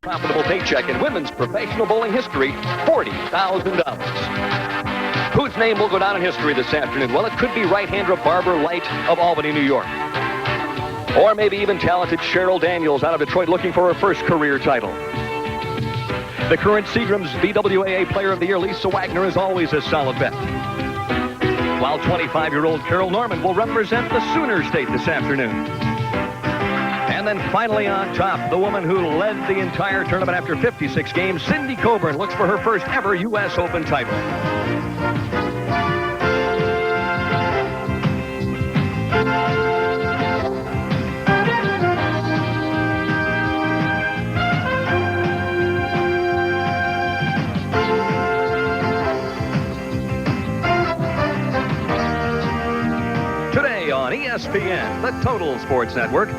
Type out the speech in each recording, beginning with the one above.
Profitable paycheck in women's professional bowling history, $40,000. Whose name will go down in history this afternoon? Well, it could be right-hander Barbara Leicht of Albany, New York. Or maybe even talented Cheryl Daniels out of Detroit looking for her first career title. The current Seagram's BWAA Player of the Year, Lisa Wagner, is always a solid bet. While 25-year-old Carol Norman will represent the Sooner State this afternoon. And then finally on top, the woman who led the entire tournament after 56 games, Cindy Coburn, looks for her first ever U.S. Open title. Today on ESPN, the Total Sports Network,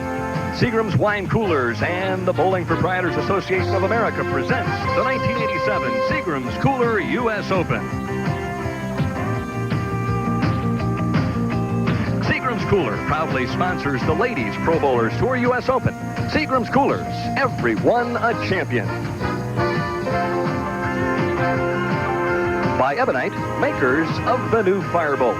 Seagram's Wine Coolers and the Bowling Proprietors Association of America presents the 1987 Seagram's Cooler U.S. Open. Seagram's Cooler proudly sponsors the Ladies Pro Bowlers Tour U.S. Open. Seagram's Coolers, everyone a champion. By Ebonite, makers of the new Firebolt.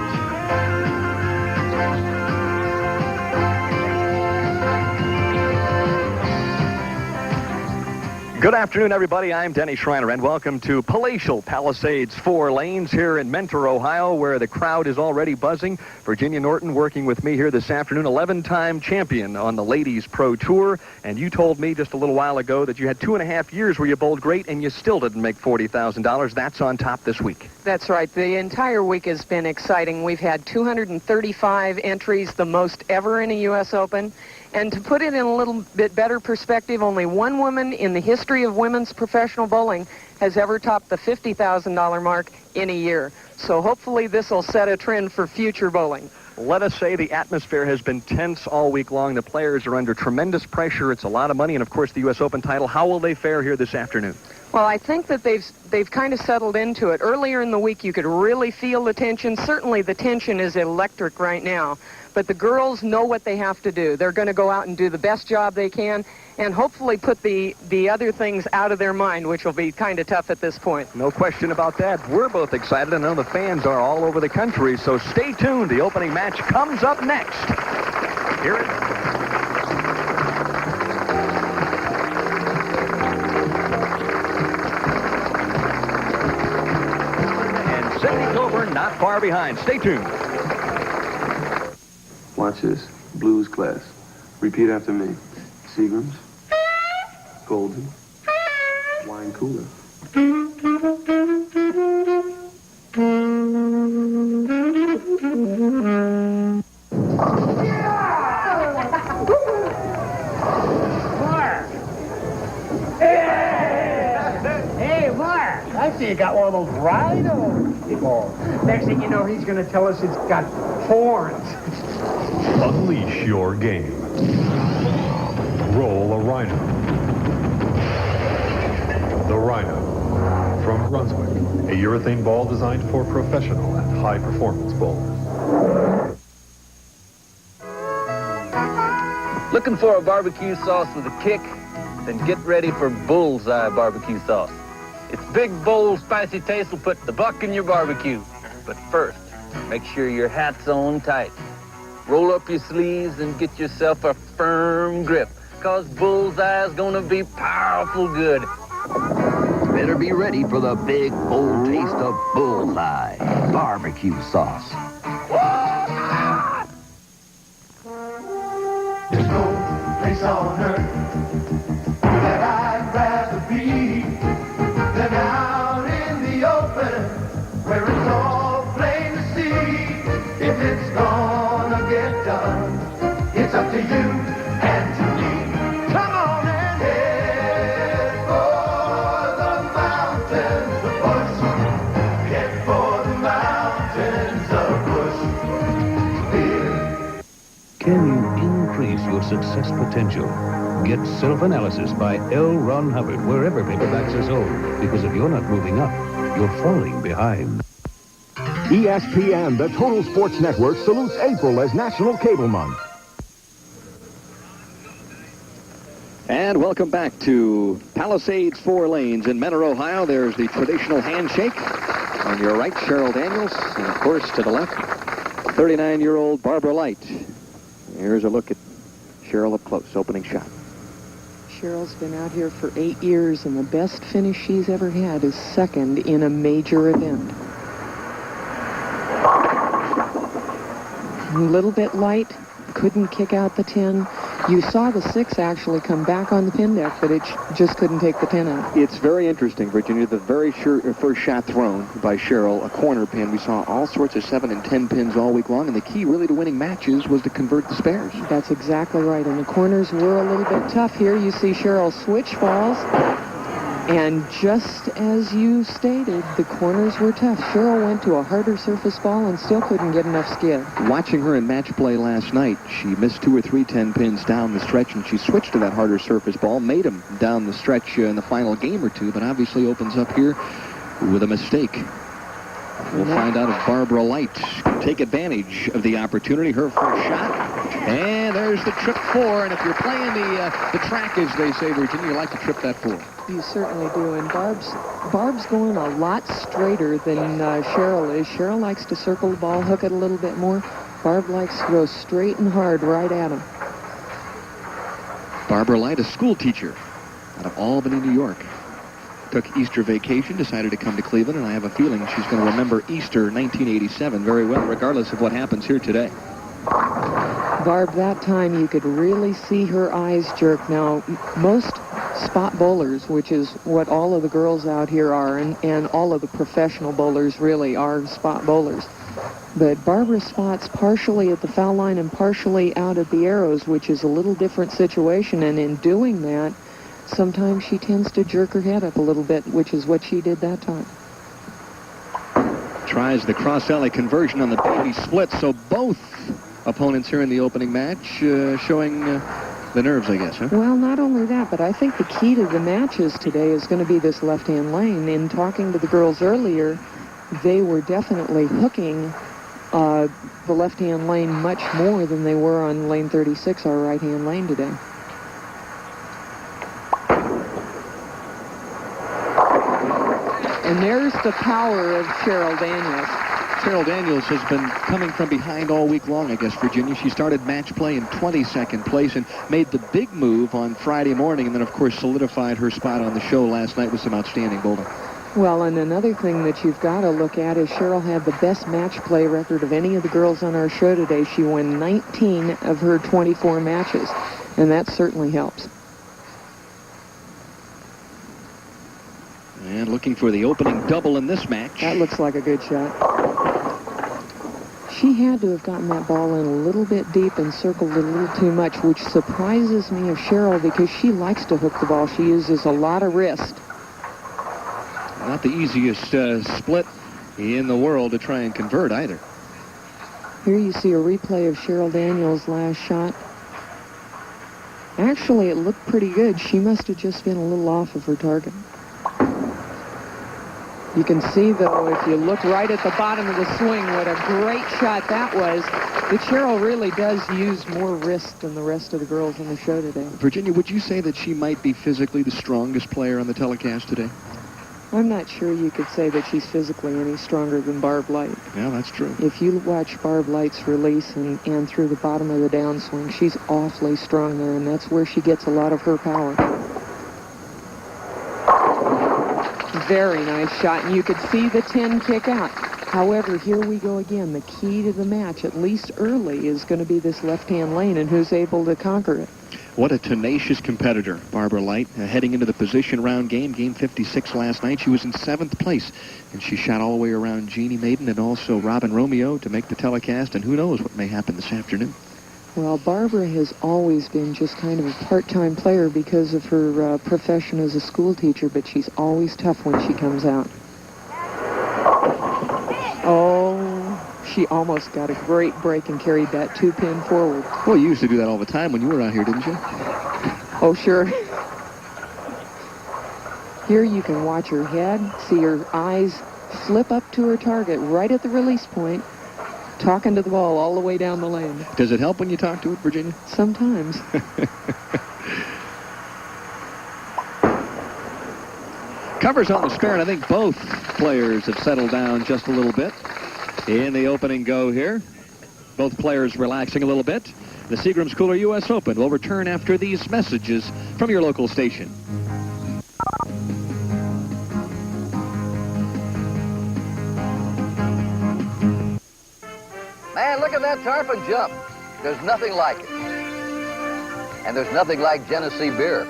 Good afternoon, everybody. I'm Denny Schreiner, and welcome to palatial Palisades 4 Lanes here in Mentor, Ohio, where the crowd is already buzzing. Virginia Norton working with me here this afternoon, 11-time champion on the Ladies Pro Tour. And you told me just a little while ago that you had 2.5 years where you bowled great, and you still didn't make $40,000. That's on top this week. That's right. The entire week has been exciting. We've had 235 entries, the most ever in a U.S. Open. And to put it in a little bit better perspective, only one woman in the history of women's professional bowling has ever topped the $50,000 mark in a year. So hopefully this will set a trend for future bowling. Let us say the atmosphere has been tense all week long. The players are under tremendous pressure. It's a lot of money, and of course the U.S. Open title. How will they fare here this afternoon? Well, I think that they've kind of settled into it. Earlier in the week, you could really feel the tension. Certainly the tension is electric right now. But the girls know what they have to do. They're going to go out and do the best job they can and hopefully put the other things out of their mind, which will be kind of tough at this point. No question about that. We're both excited. I know the fans are all over the country, so stay tuned. The opening match comes up next. Here it is. And Cindy Coburn not far behind. Stay tuned. Watch this. Blues class. Repeat after me. Seagram's. Golden. Wine Cooler. Hey, Mark, I see you got one of those rhino balls. Next thing you know, he's going to tell us it's got horns. Unleash your game. Roll a Rhino. The Rhino from Brunswick, a urethane ball designed for professional and high-performance bowlers. Looking for a barbecue sauce with a kick? Then get ready for Bullseye barbecue sauce. Its big, bold, spicy taste will put the buck in your barbecue. But first, make sure your hat's on tight. Roll up your sleeves and get yourself a firm grip, 'cause Bullseye's gonna be powerful good. Better be ready for the big, bold taste of Bullseye barbecue sauce. There's no place on earth that I'd rather be than out in the open, where it's all plain to see. If it's gonna get done, it's up to you and to me. Come on and head for the mountains of Bush. Head for the mountains of Bush. Here. Can you increase your success potential? Get Self-Analysis by L. Ron Hubbard wherever paperbacks are sold. Because if you're not moving up, you're falling behind. ESPN, the Total Sports Network, salutes April as National Cable Month. And welcome back to Palisades 4 Lanes in Mentor, Ohio. There's the traditional handshake. On your right, Cheryl Daniels. And, of course, to the left, 39-year-old Barbara Leicht. Here's a look at Cheryl up close, opening shot. Cheryl's been out here for 8 years, and the best finish she's ever had is second in a major event. A little bit light, couldn't kick out the 10. You saw the 6 actually come back on the pin deck, but it just couldn't take the pin out. It's very interesting, Virginia. The very first shot thrown by Cheryl, a corner pin. We saw all sorts of 7 and 10 pins all week long, and the key really to winning matches was to convert the spares. That's exactly right, and the corners were a little bit tough here. You see Cheryl switch balls, and just as you stated, the corners were tough. Cheryl went to a harder surface ball and still couldn't get enough skid. Watching her in match play last night, she missed 2 or 3 10 pins down the stretch, and she switched to that harder surface ball, made them down the stretch in the final game or two, but obviously opens up here with a mistake. We'll find out if Barbara Leicht can take advantage of the opportunity. Her first shot. And there's the trip 4. And if you're playing the track, as they say, Virginia, you like to trip that 4. You certainly do. And Barb's going a lot straighter than Cheryl is. Cheryl likes to circle the ball, hook it a little bit more. Barb likes to go straight and hard right at him. Barbara Leicht, a school teacher out of Albany, New York. Took Easter vacation, decided to come to Cleveland, and I have a feeling she's going to remember Easter 1987 very well, regardless of what happens here today. Barb, that time you could really see her eyes jerk. Now, most spot bowlers, which is what all of the girls out here are, and all of the professional bowlers really are spot bowlers. But Barbara spots partially at the foul line and partially out at the arrows, which is a little different situation, and in doing that, sometimes she tends to jerk her head up a little bit, which is what she did that time. Tries the cross-alley conversion on the baby split, so both opponents here in the opening match showing the nerves, I guess, huh? Well, not only that, but I think the key to the matches today is going to be this left-hand lane. In talking to the girls earlier, they were definitely hooking the left-hand lane much more than they were on lane 36, our right-hand lane today. And there's the power of Cheryl Daniels. Cheryl Daniels has been coming from behind all week long, I guess, Virginia. She started match play in 22nd place and made the big move on Friday morning, and then, of course, solidified her spot on the show last night with some outstanding bowling. Well, and another thing that you've got to look at is Cheryl had the best match play record of any of the girls on our show today. She won 19 of her 24 matches, and that certainly helps. And looking for the opening double in this match. That looks like a good shot. She had to have gotten that ball in a little bit deep and circled it a little too much, which surprises me of Cheryl because she likes to hook the ball. She uses a lot of wrist. Not the easiest split in the world to try and convert either. Here you see a replay of Cheryl Daniels' last shot. Actually, it looked pretty good. She must have just been a little off of her target. You can see, though, if you look right at the bottom of the swing, what a great shot that was. But Cheryl really does use more wrist than the rest of the girls on the show today. Virginia, would you say that she might be physically the strongest player on the telecast today? I'm not sure you could say that she's physically any stronger than Barb Leicht. Yeah, that's true. If you watch Barb Light's release and through the bottom of the downswing, she's awfully strong there, and that's where she gets a lot of her power. Very nice shot, and you could see the 10 kick out. However, here we go again. The key to the match, at least early, is going to be this left-hand lane and who's able to conquer it. What a tenacious competitor, Barbara Leicht. Heading into the position round game 56 last night, she was in 7th place. And she shot all the way around Jeannie Maiden and also Robin Romeo to make the telecast, and who knows what may happen this afternoon. Well, Barbara has always been just kind of a part-time player because of her profession as a school teacher, but she's always tough when she comes out. Oh, she almost got a great break and carried that 2-pin forward. Well, you used to do that all the time when you were out here, didn't you? Oh, sure. Here you can watch her head, see her eyes flip up to her target right at the release point, talking to the ball all the way down the lane. Does it help when you talk to it, Virginia? Sometimes. Covers on the spare, and I think both players have settled down just a little bit in the opening go here. Both players relaxing a little bit. The Seagram's Cooler US Open will return after these messages from your local station. Man, look at that tarpon jump. There's nothing like it. And there's nothing like Genesee beer.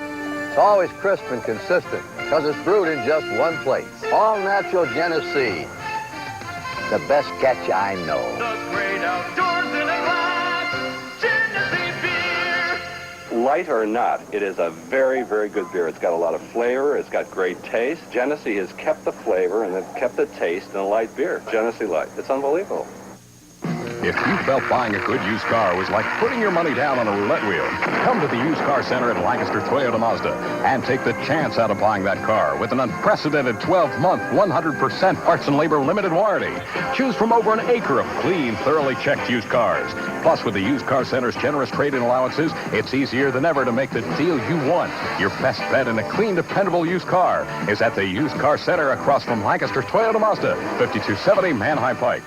It's always crisp and consistent because it's brewed in just one place. All natural Genesee. The best catch I know. The great outdoors in a glass, Genesee beer. Light or not, it is a very, very good beer. It's got a lot of flavor. It's got great taste. Genesee has kept the flavor and it's kept the taste in a light beer. Genesee Light. It's unbelievable. If you felt buying a good used car was like putting your money down on a roulette wheel, come to the Used Car Center at Lancaster Toyota Mazda and take the chance out of buying that car with an unprecedented 12-month, 100% parts and labor limited warranty. Choose from over an acre of clean, thoroughly checked used cars. Plus, with the Used Car Center's generous trade-in allowances, it's easier than ever to make the deal you want. Your best bet in a clean, dependable used car is at the Used Car Center across from Lancaster Toyota Mazda, 5270 Manheim Pike.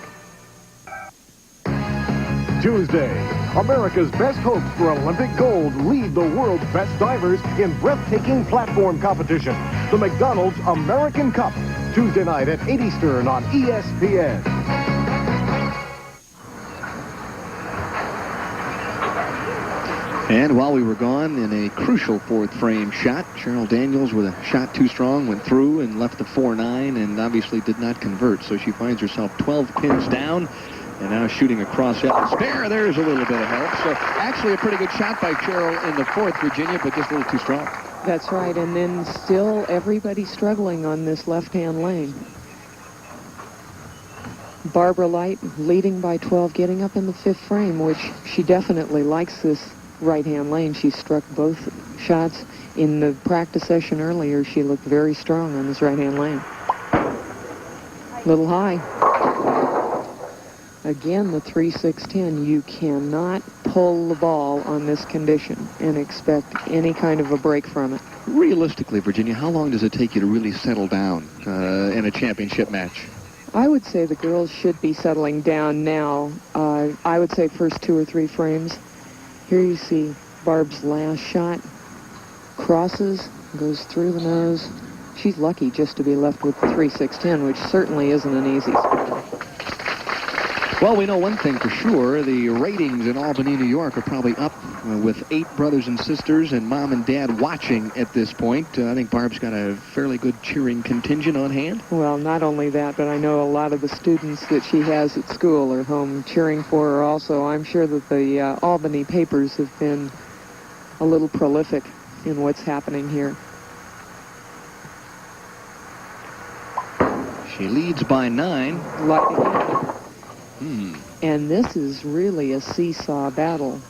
Tuesday, America's best hopes for Olympic gold lead the world's best divers in breathtaking platform competition. The McDonald's American Cup, Tuesday night at 8 Eastern on ESPN. And while we were gone, in a crucial fourth frame shot, Cheryl Daniels with a shot too strong went through and left the 4-9 and obviously did not convert. So she finds herself 12 pins down. And now shooting across at the spare. There's a little bit of help. So actually a pretty good shot by Cheryl in the fourth, Virginia, but just a little too strong. That's right. And then still everybody struggling on this left-hand lane. Barbara Leicht leading by 12, getting up in the fifth frame, which she definitely likes this right-hand lane. She struck both shots in the practice session earlier. She looked very strong on this right-hand lane. Little high. Again, the 3-6-10, you cannot pull the ball on this condition and expect any kind of a break from it. Realistically, Virginia, how long does it take you to really settle down in a championship match? I would say the girls should be settling down now. I would say first 2 or 3 frames. Here you see Barb's last shot. Crosses, goes through the nose. She's lucky just to be left with the 3-6-10, which certainly isn't an easy spot. Well, we know one thing for sure. The ratings in Albany, New York are probably up with 8 brothers and sisters and mom and dad watching at this point. I think Barb's got a fairly good cheering contingent on hand. Well, not only that, but I know a lot of the students that she has at school are home cheering for her also. I'm sure that the Albany papers have been a little prolific in what's happening here. She leads by 9. Like again. And this is really a seesaw battle.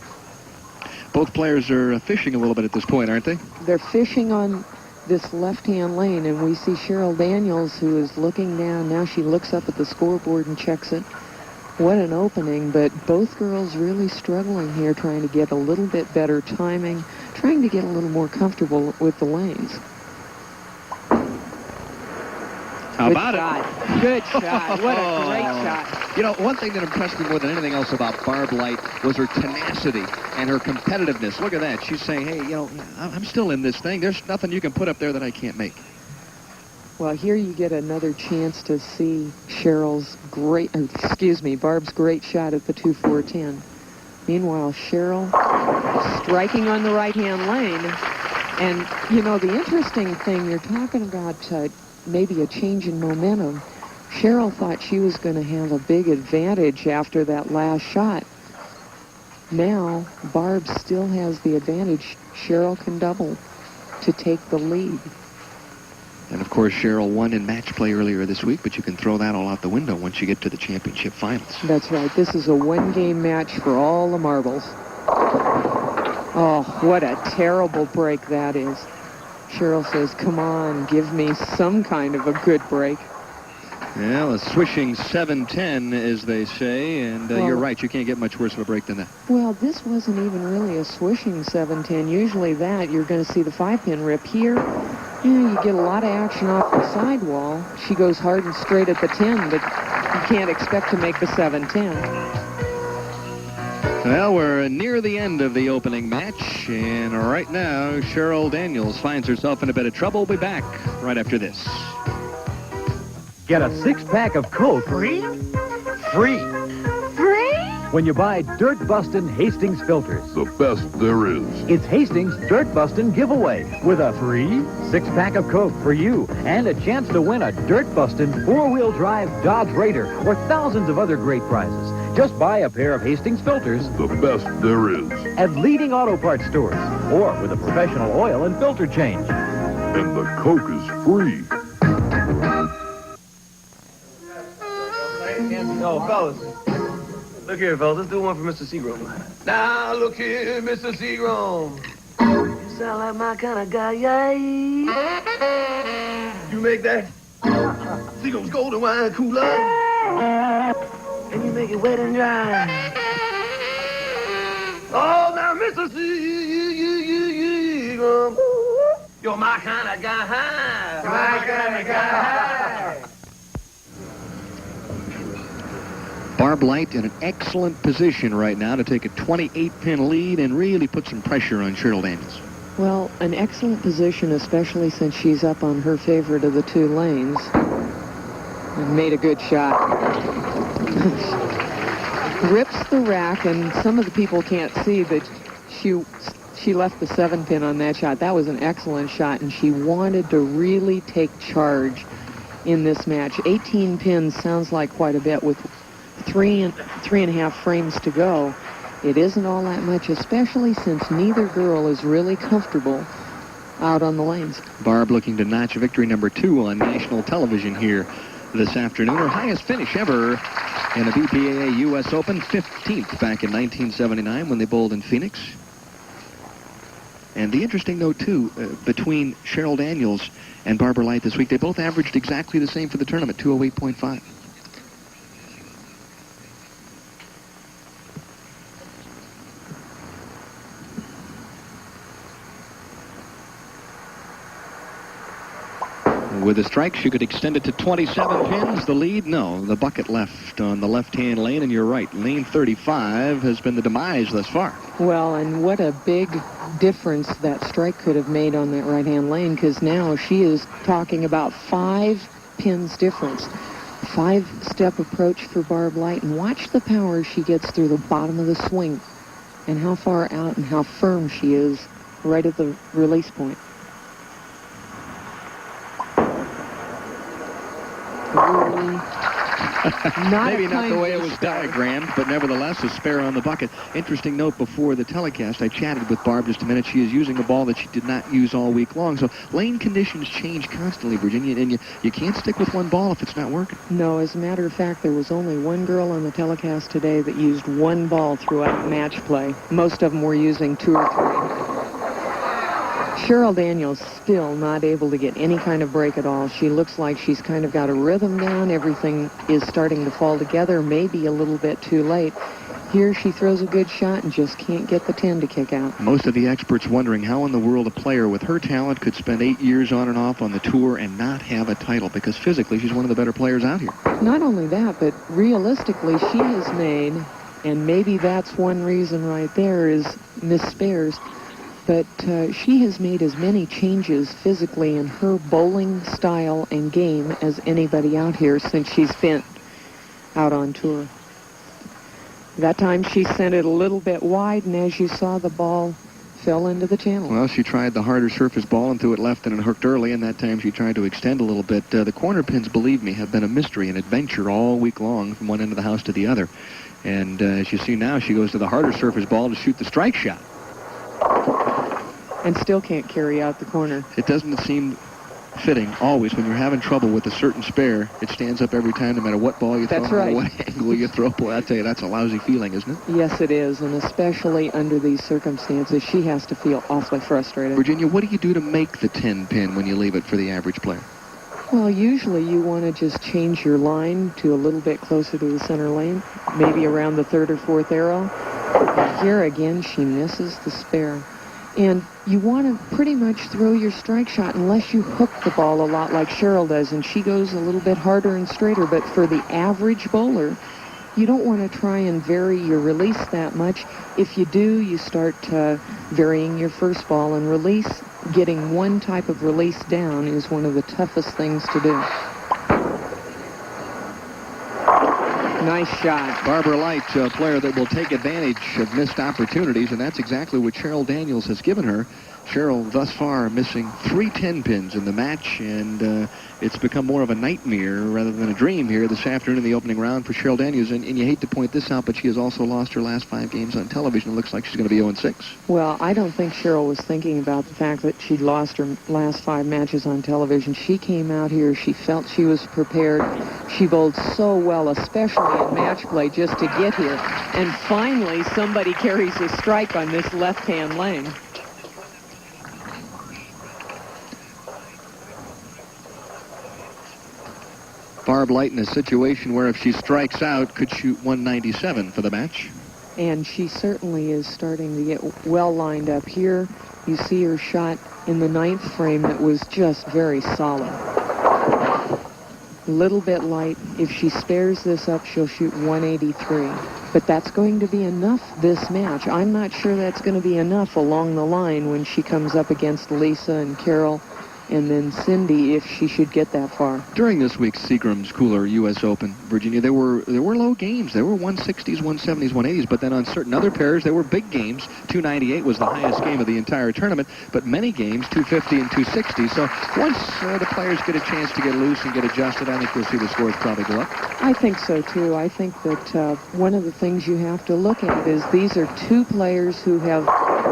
Both players are fishing a little bit at this point, aren't they? They're fishing on this left-hand lane, and we see Cheryl Daniels, who is looking down. Now she looks up at the scoreboard and checks it. What an opening, but both girls really struggling here, trying to get a little bit better timing, trying to get a little more comfortable with the lanes. How about it? Good shot. What a great shot. You know, one thing that impressed me more than anything else about Barb Leicht was her tenacity and her competitiveness. Look at that. She's saying, hey, you know, I'm still in this thing. There's nothing you can put up there that I can't make. Well, here you get another chance to see Barb's great shot at the 2-4-10. Meanwhile, Cheryl striking on the right-hand lane. And, you know, the interesting thing, you're talking about maybe a change in momentum. Cheryl thought she was going to have a big advantage after that last shot. Now, Barb still has the advantage. Cheryl can double to take the lead. And, of course, Cheryl won in match play earlier this week, but you can throw that all out the window once you get to the championship finals. That's right. This is a one-game match for all the marbles. Oh, what a terrible break that is. Cheryl says, come on, give me some kind of a good break. Well, a swishing 7-10, as they say, and you're right, you can't get much worse of a break than that. Well, this wasn't even really a swishing 7-10. Usually that, you're going to see the 5-pin rip here. Yeah, you get a lot of action off the sidewall. She goes hard and straight at the 10, but you can't expect to make the 7-10. Well, we're near the end of the opening match, and right now, Cheryl Daniels finds herself in a bit of trouble. We'll be back right after this. Get a 6-pack of Coke. Free? Free. Free? When you buy Dirt Bustin' Hastings filters. The best there is. It's Hastings Dirt Bustin' giveaway with a free 6-pack of Coke for you and a chance to win a Dirt Bustin' 4-wheel drive Dodge Raider or thousands of other great prizes. Just buy a pair of Hastings filters. The best there is. At leading auto parts stores or with a professional oil and filter change. And the Coke is free. No, fellas. Look here, fellas. Let's do one for Mr. Seagram. Now, look here, Mr. Seagram. You sound like my kind of guy, yay. You make that? Seagram's golden wine cooler. And you make it wet and dry. Oh, now, Mr. Seagram. You're my kind of guy. My kind of guy. Barb Leicht in an excellent position right now to take a 28-pin lead and really put some pressure on Cheryl Daniels. Well, an excellent position, especially since she's up on her favorite of the 2 lanes. And made a good shot. Rips the rack, and some of the people can't see, but she left the 7-pin on that shot. That was an excellent shot, and she wanted to really take charge in this match. 18 pins sounds like quite a bit with 3.5 frames to go. It isn't all that much, especially since neither girl is really comfortable out on the lanes. Barb looking to notch victory number 2 on national television here this afternoon. Her highest finish ever in a BPAA US Open, 15th back in 1979 when they bowled in Phoenix. And the interesting note, too, between Cheryl Daniels and Barbara Leicht this week, they both averaged exactly the same for the tournament, 208.5. With a strike, she could extend it to 27 pins. The lead, no, the bucket left on the left-hand lane, and you're right, lane 35 has been the demise thus far. Well, and what a big difference that strike could have made on that right-hand lane, because now she is talking about 5 pins difference. 5-step approach for Barb Leicht, and watch the power she gets through the bottom of the swing, and how far out and how firm she is right at the release point. Maybe not the way it was diagrammed, but nevertheless a spare on the bucket. Interesting note, before the telecast, I chatted with Barb just a minute. She is using a ball that she did not use all week long. So lane conditions change constantly, Virginia, and you can't stick with one ball if it's not working. No, as a matter of fact, there was only one girl on the telecast today that used one ball throughout match play. Most of them were using 2 or 3. Cheryl Daniels still not able to get any kind of break at all. She looks like she's kind of got a rhythm down. Everything is starting to fall together, maybe a little bit too late. Here she throws a good shot and just can't get the 10 to kick out. Most of the experts wondering how in the world a player with her talent could spend 8 years on and off on the tour and not have a title, because physically she's one of the better players out here. Not only that, but realistically she has made, and maybe that's one reason right there is Miss Spares, but she has made as many changes physically in her bowling style and game as anybody out here since she's been out on tour. That time she sent it a little bit wide, and as you saw, the ball fell into the channel. Well, she tried the harder surface ball and threw it left and it hooked early, and that time she tried to extend a little bit. The corner pins, believe me, have been a mystery, an adventure all week long from one end of the house to the other. And as you see now, she goes to the harder surface ball to shoot the strike shot. And still can't carry out the corner. It doesn't seem fitting always when you're having trouble with a certain spare. It stands up every time no matter what ball you throw, That's right. or what angle you throw. Boy, I tell you, that's a lousy feeling, isn't it? Yes, it is, and especially under these circumstances, she has to feel awfully frustrated. Virginia, what do you do to make the 10 pin when you leave it for the average player? Well, usually you want to just change your line to a little bit closer to the center lane, maybe around the 3rd or 4th arrow. And here again, she misses the spare. And you want to pretty much throw your strike shot unless you hook the ball a lot like Cheryl does, and she goes a little bit harder and straighter. But for the average bowler, you don't want to try and vary your release that much. If you do, you start varying your first ball, and release, getting one type of release down is one of the toughest things to do. Nice shot. Barbara Leicht, a player that will take advantage of missed opportunities, and that's exactly what Cheryl Daniels has given her. Cheryl, thus far, missing 3 10-pins in the match, and it's become more of a nightmare rather than a dream here this afternoon in the opening round for Cheryl Daniels. And you hate to point this out, but she has also lost her last 5 games on television. It looks like she's going to be 0-6. Well, I don't think Cheryl was thinking about the fact that she'd lost her last 5 matches on television. She came out here. She felt she was prepared. She bowled so well, especially in match play, just to get here. And finally, somebody carries a strike on this left-hand lane. Barb Leicht in a situation where if she strikes out, could shoot 197 for the match. And she certainly is starting to get well lined up here. You see her shot in the 9th frame that was just very solid. A little bit light. If she spares this up, she'll shoot 183. But that's going to be enough this match. I'm not sure that's going to be enough along the line when she comes up against Lisa and Carol and then Cindy, if she should get that far. During this week's Seagram's Cooler U.S. Open, Virginia, there were low games. There were 160s, 170s, 180s, but then on certain other pairs, there were big games. 298 was the highest game of the entire tournament, but many games, 250 and 260. So once the players get a chance to get loose and get adjusted, I think we'll see the scores probably go up. I think so, too. I think that one of the things you have to look at is these are 2 players who have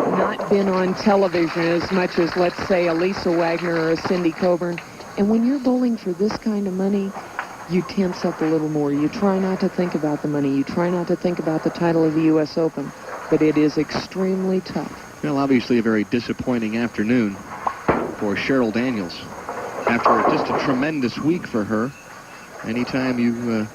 not been on television as much as, let's say, a Lisa Wagner or a Cindy Coburn. And when you're bowling for this kind of money, you tense up a little more. You try not to think about the money. You try not to think about the title of the U.S. Open. But it is extremely tough. Well, obviously a very disappointing afternoon for Cheryl Daniels. After just a tremendous week for her, anytime you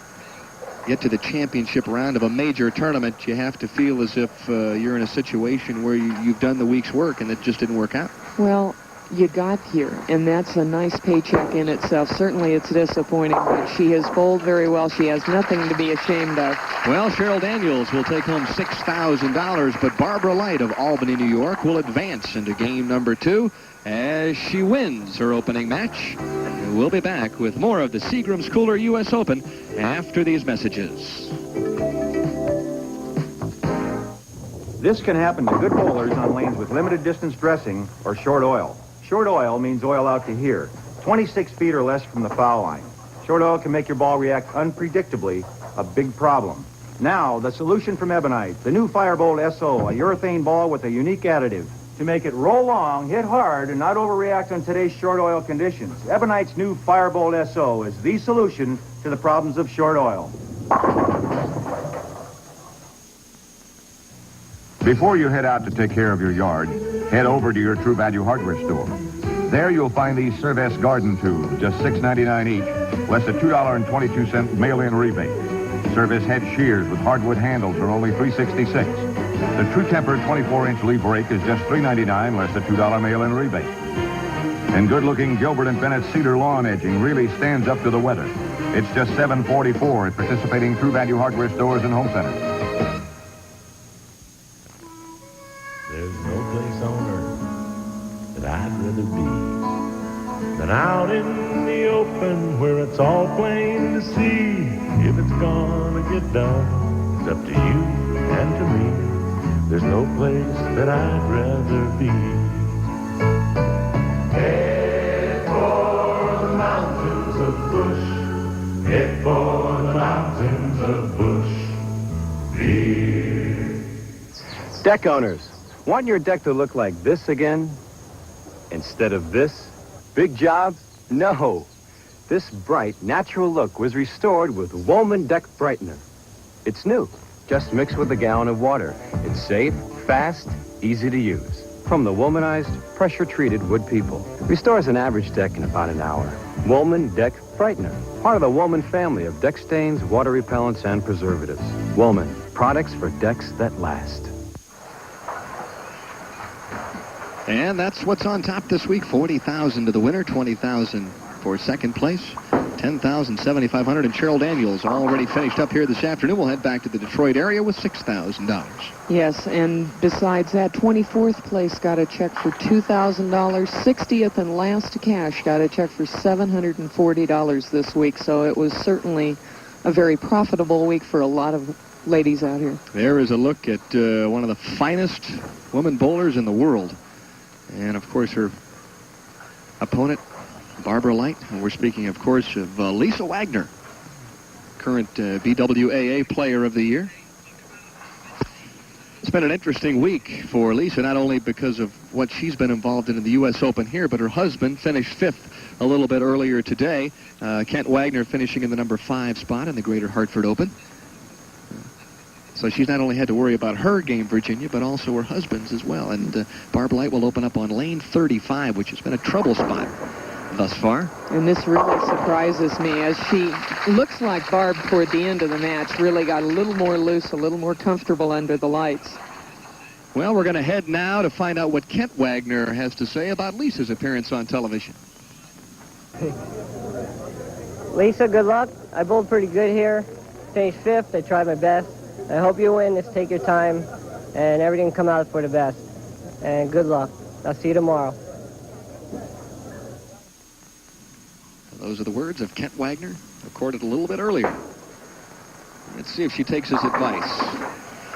get to the championship round of a major tournament, you have to feel as if you're in a situation where you've done the week's work and it just didn't work out. Well, you got here, and that's a nice paycheck in itself. Certainly it's disappointing, but she has bowled very well. She has nothing to be ashamed of. Well, Cheryl Daniels will take home $6,000, but Barbara Leicht of Albany, New York, will advance into game number 2 as she wins her opening match. And we'll be back with more of the Seagram's Cooler U.S. Open after these messages. This can happen to good bowlers on lanes with limited distance dressing or short oil. Short oil means oil out to here, 26 feet or less from the foul line. Short oil can make your ball react unpredictably, a big problem. Now, the solution from Ebonite, the new Firebolt SO, a urethane ball with a unique additive to make it roll long, hit hard, and not overreact on today's short oil conditions. Ebonite's new Firebolt SO is the solution to the problems of short oil. Before you head out to take care of your yard, head over to your True Value hardware store. There you'll find these Cervest garden tools, just $6.99 each, less a $2.22 mail-in rebate. Cervest head shears with hardwood handles are only $3.66. The True Temper 24-inch leaf rake is just $3.99, less a $2 mail-in rebate. And good-looking Gilbert & Bennett cedar lawn edging really stands up to the weather. It's just $7.44 at participating True Value hardware stores and home centers. There's no place on earth that I'd rather be than out in the open where it's all plain to see. If it's gonna get done, it's up to you and to me. There's no place that I'd rather be. Head for the mountains of Bush. Head for the mountains of Bush. Beer. Deck owners, want your deck to look like this again instead of this? Big job? No. This bright, natural look was restored with Wallman Deck Brightener. It's new, just mixed with a gallon of water. It's safe, fast, easy to use. From the Wallmanized, pressure-treated wood people. Restores an average deck in about an hour. Wallman Deck Brightener, part of the Wallman family of deck stains, water repellents, and preservatives. Wallman, products for decks that last. And that's what's on top this week. $40,000 to the winner, $20,000 for second place, $10,000, $7,500, and Cheryl Daniels already finished up here this afternoon. We'll head back to the Detroit area with $6,000. Yes, and besides that, 24th place got a check for $2,000. 60th and last to cash got a check for $740 this week. So it was certainly a very profitable week for a lot of ladies out here. There is a look at one of the finest women bowlers in the world. And, of course, her opponent, Barbara Leicht. And we're speaking, of course, of Lisa Wagner, current BWAA Player of the Year. It's been an interesting week for Lisa, not only because of what she's been involved in the U.S. Open here, but her husband finished 5th a little bit earlier today. Kent Wagner finishing in the number 5 spot in the Greater Hartford Open. So she's not only had to worry about her game, Virginia, but also her husband's as well. And Barb Leicht will open up on lane 35, which has been a trouble spot thus far. And this really surprises me, as she looks like Barb toward the end of the match really got a little more loose, a little more comfortable under the lights. Well, we're going to head now to find out what Kent Wagner has to say about Lisa's appearance on television. Lisa, good luck. I bowled pretty good here. Finished 5th. I tried my best. I hope you win. Just take your time, and everything come out for the best. And good luck. I'll see you tomorrow. Those are the words of Kent Wagner, recorded a little bit earlier. Let's see if she takes his advice.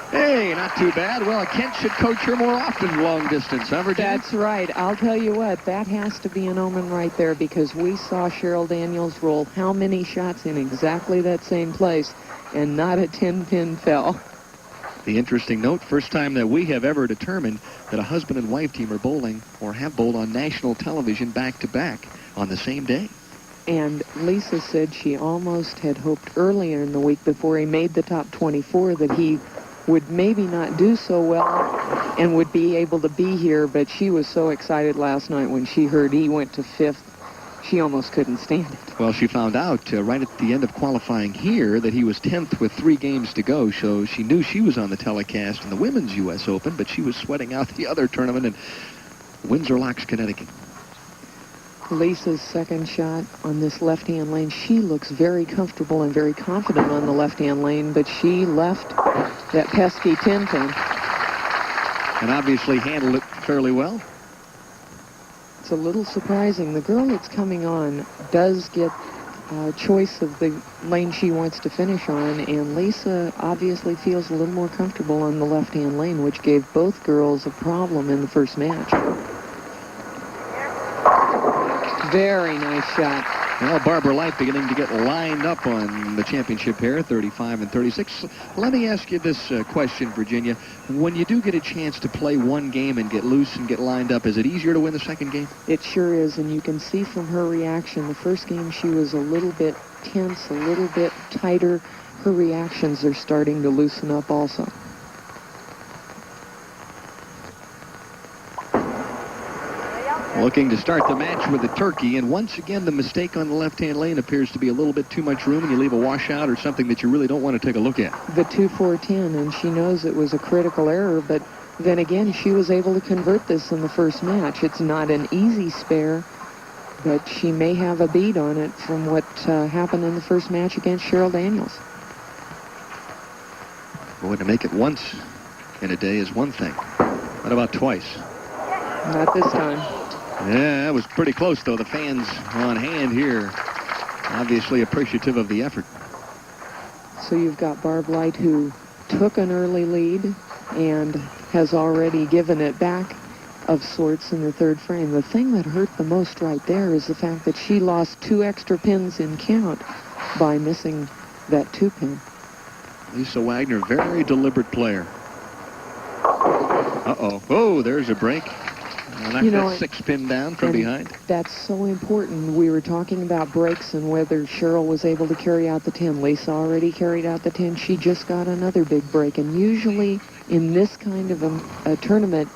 Hey, not too bad. Well, Kent should coach her more often long distance, huh, Virginia? That's right. I'll tell you what, that has to be an omen right there, because we saw Cheryl Daniels roll how many shots in exactly that same place, and not a 10-pin fell. The interesting note, first time that we have ever determined that a husband and wife team are bowling or have bowled on national television back-to-back on the same day. And Lisa said she almost had hoped earlier in the week, before he made the top 24, that he would maybe not do so well and would be able to be here, but she was so excited last night when she heard he went to 5th. She almost couldn't stand it. Well, she found out right at the end of qualifying here that he was 10th with 3 games to go, so she knew she was on the telecast in the Women's U.S. Open, but she was sweating out the other tournament in Windsor Locks, Connecticut. Lisa's second shot on this left-hand lane, she looks very comfortable and very confident on the left-hand lane, but she left that pesky 10-pin. And obviously handled it fairly well. It's a little surprising. The girl that's coming on does get a choice of the lane she wants to finish on, and Lisa obviously feels a little more comfortable on the left-hand lane, which gave both girls a problem in the first match. Very nice shot. Well, Barbara Leicht beginning to get lined up on the championship pair, 35 and 36. Let me ask you this question, Virginia. When you do get a chance to play one game and get loose and get lined up, is it easier to win the second game? It sure is, and you can see from her reaction. The first game she was a little bit tense, a little bit tighter. Her reactions are starting to loosen up also. Looking to start the match with the turkey, and once again the mistake on the left-hand lane appears to be a little bit too much room, and you leave a washout or something that you really don't want to take a look at. The 2-4-10, and she knows it was a critical error, but then again she was able to convert this in the first match. It's not an easy spare, but she may have a bead on it from what happened in the first match against Cheryl Daniels. Boy, to make it once in a day is one thing. What about twice? Not this time. Yeah, that was pretty close, though. The fans on hand here, obviously appreciative of the effort. So you've got Barb Leicht, who took an early lead and has already given it back of sorts in the third frame. The thing that hurt the most right there is the fact that she lost 2 extra pins in count by missing that 2-pin. Lisa Wagner, very deliberate player. Uh-oh. Oh, there's a break. Knocked that 6-pin down from behind. That's so important. We were talking about breaks and whether Cheryl was able to carry out the 10. Lisa already carried out the 10. She just got another big break. And usually in this kind of a tournament,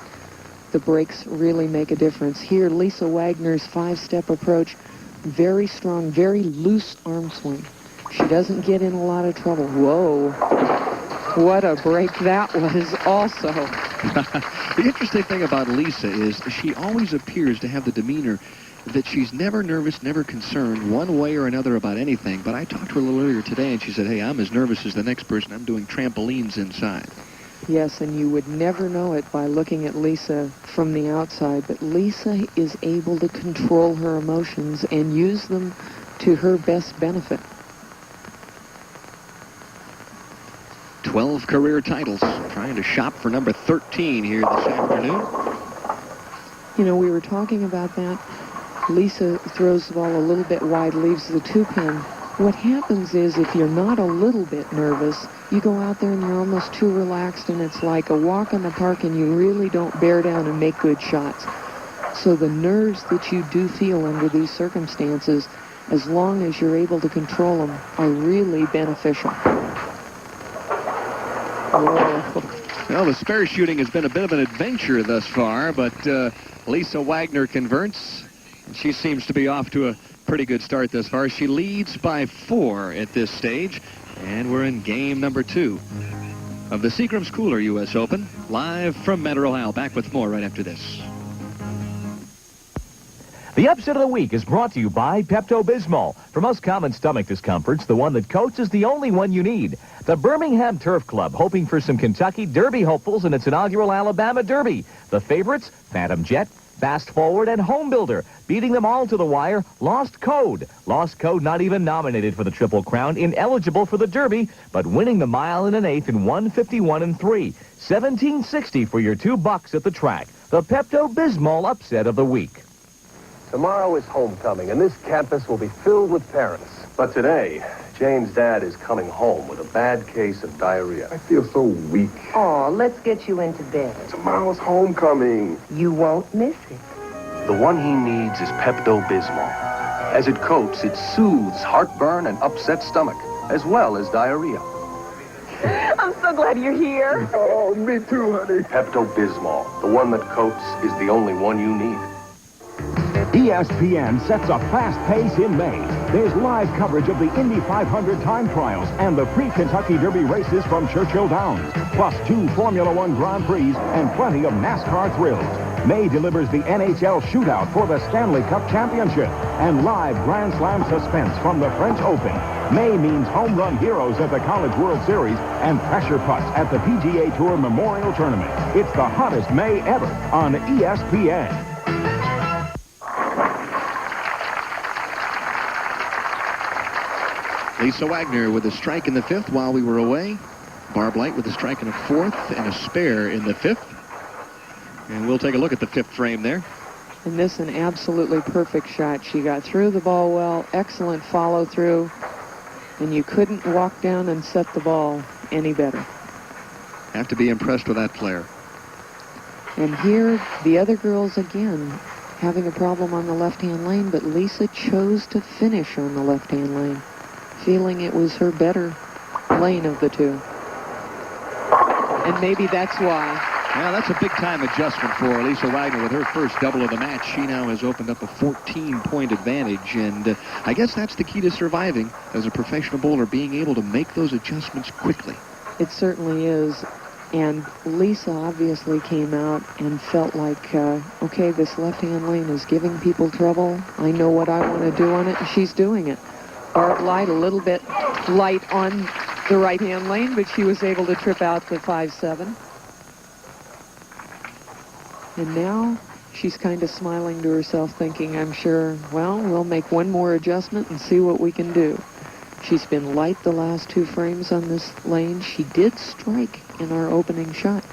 the breaks really make a difference. Here, Lisa Wagner's 5-step approach, very strong, very loose arm swing. She doesn't get in a lot of trouble. Whoa. What a break that was also. The interesting thing about Lisa is she always appears to have the demeanor that she's never nervous, never concerned one way or another about anything. But I talked to her a little earlier today, and she said, hey, I'm as nervous as the next person. I'm doing trampolines inside. Yes, and you would never know it by looking at Lisa from the outside, but Lisa is able to control her emotions and use them to her best benefit. 12 career titles, trying to shop for number 13 here this afternoon. You know, we were talking about that. Lisa throws the ball a little bit wide, leaves the 2-pin. What happens is if you're not a little bit nervous, you go out there and you're almost too relaxed, and it's like a walk in the park, and you really don't bear down and make good shots. So the nerves that you do feel under these circumstances, as long as you're able to control them, are really beneficial. Well, the spare shooting has been a bit of an adventure thus far, but Lisa Wagner converts. She seems to be off to a pretty good start thus far. She leads by 4 at this stage, and we're in game number 2 of the Seagram Schooler US Open, live from Metro Isle. Back with more right after this. The upset of the week is brought to you by Pepto-Bismol. For most common stomach discomforts, the one that coats is the only one you need. The Birmingham Turf Club, hoping for some Kentucky Derby hopefuls in its inaugural Alabama Derby. The favorites, Phantom Jet, Fast Forward, and Home Builder. Beating them all to the wire, Lost Code. Lost Code not even nominated for the Triple Crown, ineligible for the Derby, but winning the mile in an eighth in 1:51 3. $17.60 for your $2 at the track. The Pepto-Bismol upset of the week. Tomorrow is homecoming, and this campus will be filled with parents. But today, Jane's dad is coming home with a bad case of diarrhea. I feel so weak. Oh, let's get you into bed. Tomorrow's homecoming. You won't miss it. The one he needs is Pepto-Bismol. As it coats, it soothes heartburn and upset stomach, as well as diarrhea. I'm so glad you're here. Oh, me too, honey. Pepto-Bismol, the one that coats, is the only one you need. ESPN sets a fast pace in May. There's live coverage of the Indy 500 time trials and the pre-Kentucky Derby races from Churchill Downs, plus 2 Formula One Grand Prix and plenty of NASCAR thrills. May delivers the NHL shootout for the Stanley Cup Championship and live Grand Slam suspense from the French Open. May means home run heroes at the College World Series and pressure putts at the PGA Tour Memorial Tournament. It's the hottest May ever on ESPN. Lisa Wagner with a strike in the 5th while we were away. Barb Leicht with a strike in the 4th and a spare in the 5th. And we'll take a look at the 5th frame there. And this an absolutely perfect shot. She got through the ball well, excellent follow through, and you couldn't walk down and set the ball any better. Have to be impressed with that player. And here, the other girls again having a problem on the left-hand lane, but Lisa chose to finish on the left-hand lane, feeling it was her better lane of the two. And maybe that's why. Well, that's a big-time adjustment for Lisa Wagner with her first double of the match. She now has opened up a 14-point advantage, and I guess that's the key to surviving as a professional bowler, being able to make those adjustments quickly. It certainly is. And Lisa obviously came out and felt like, okay, this left-hand lane is giving people trouble. I know what I want to do on it, and she's doing it. Barb Leicht a little bit light on the right-hand lane, but she was able to trip out to 5-7. And now she's kind of smiling to herself, thinking, I'm sure, well, we'll make one more adjustment and see what we can do. She's been light the last 2 frames on this lane. She did strike in our opening shot.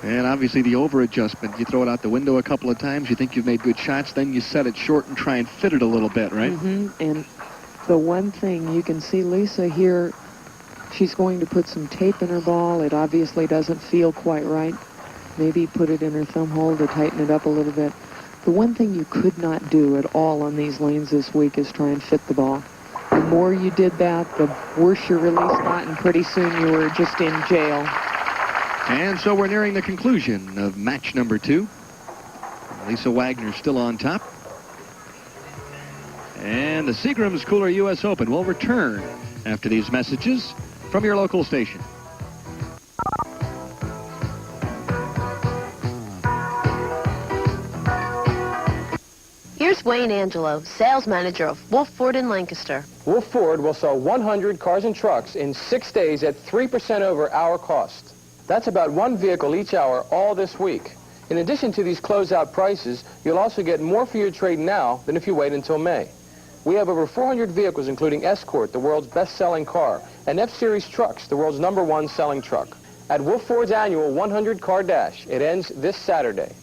And obviously the over-adjustment, you throw it out the window a couple of times, you think you've made good shots, then you set it short and try and fit it a little bit, right? Mm-hmm. And the one thing you can see Lisa here, she's going to put some tape in her ball. It obviously doesn't feel quite right. Maybe put it in her thumb hole to tighten it up a little bit. The one thing you could not do at all on these lanes this week is try and fit the ball. The more you did that, the worse your release got, and pretty soon you were just in jail. And so we're nearing the conclusion of match number 2. Lisa Wagner still on top. And the Seagram's Cooler US Open will return after these messages from your local station. Here's Wayne Angelo, sales manager of Wolf Ford in Lancaster. Wolf Ford will sell 100 cars and trucks in 6 days at 3% over our cost. That's about 1 vehicle each hour all this week. In addition to these closeout prices, you'll also get more for your trade now than if you wait until May. We have over 400 vehicles, including Escort, the world's best-selling car, and F-Series trucks, the world's #1 selling truck. At Wolf Ford's annual 100 Car Dash, it ends this Saturday.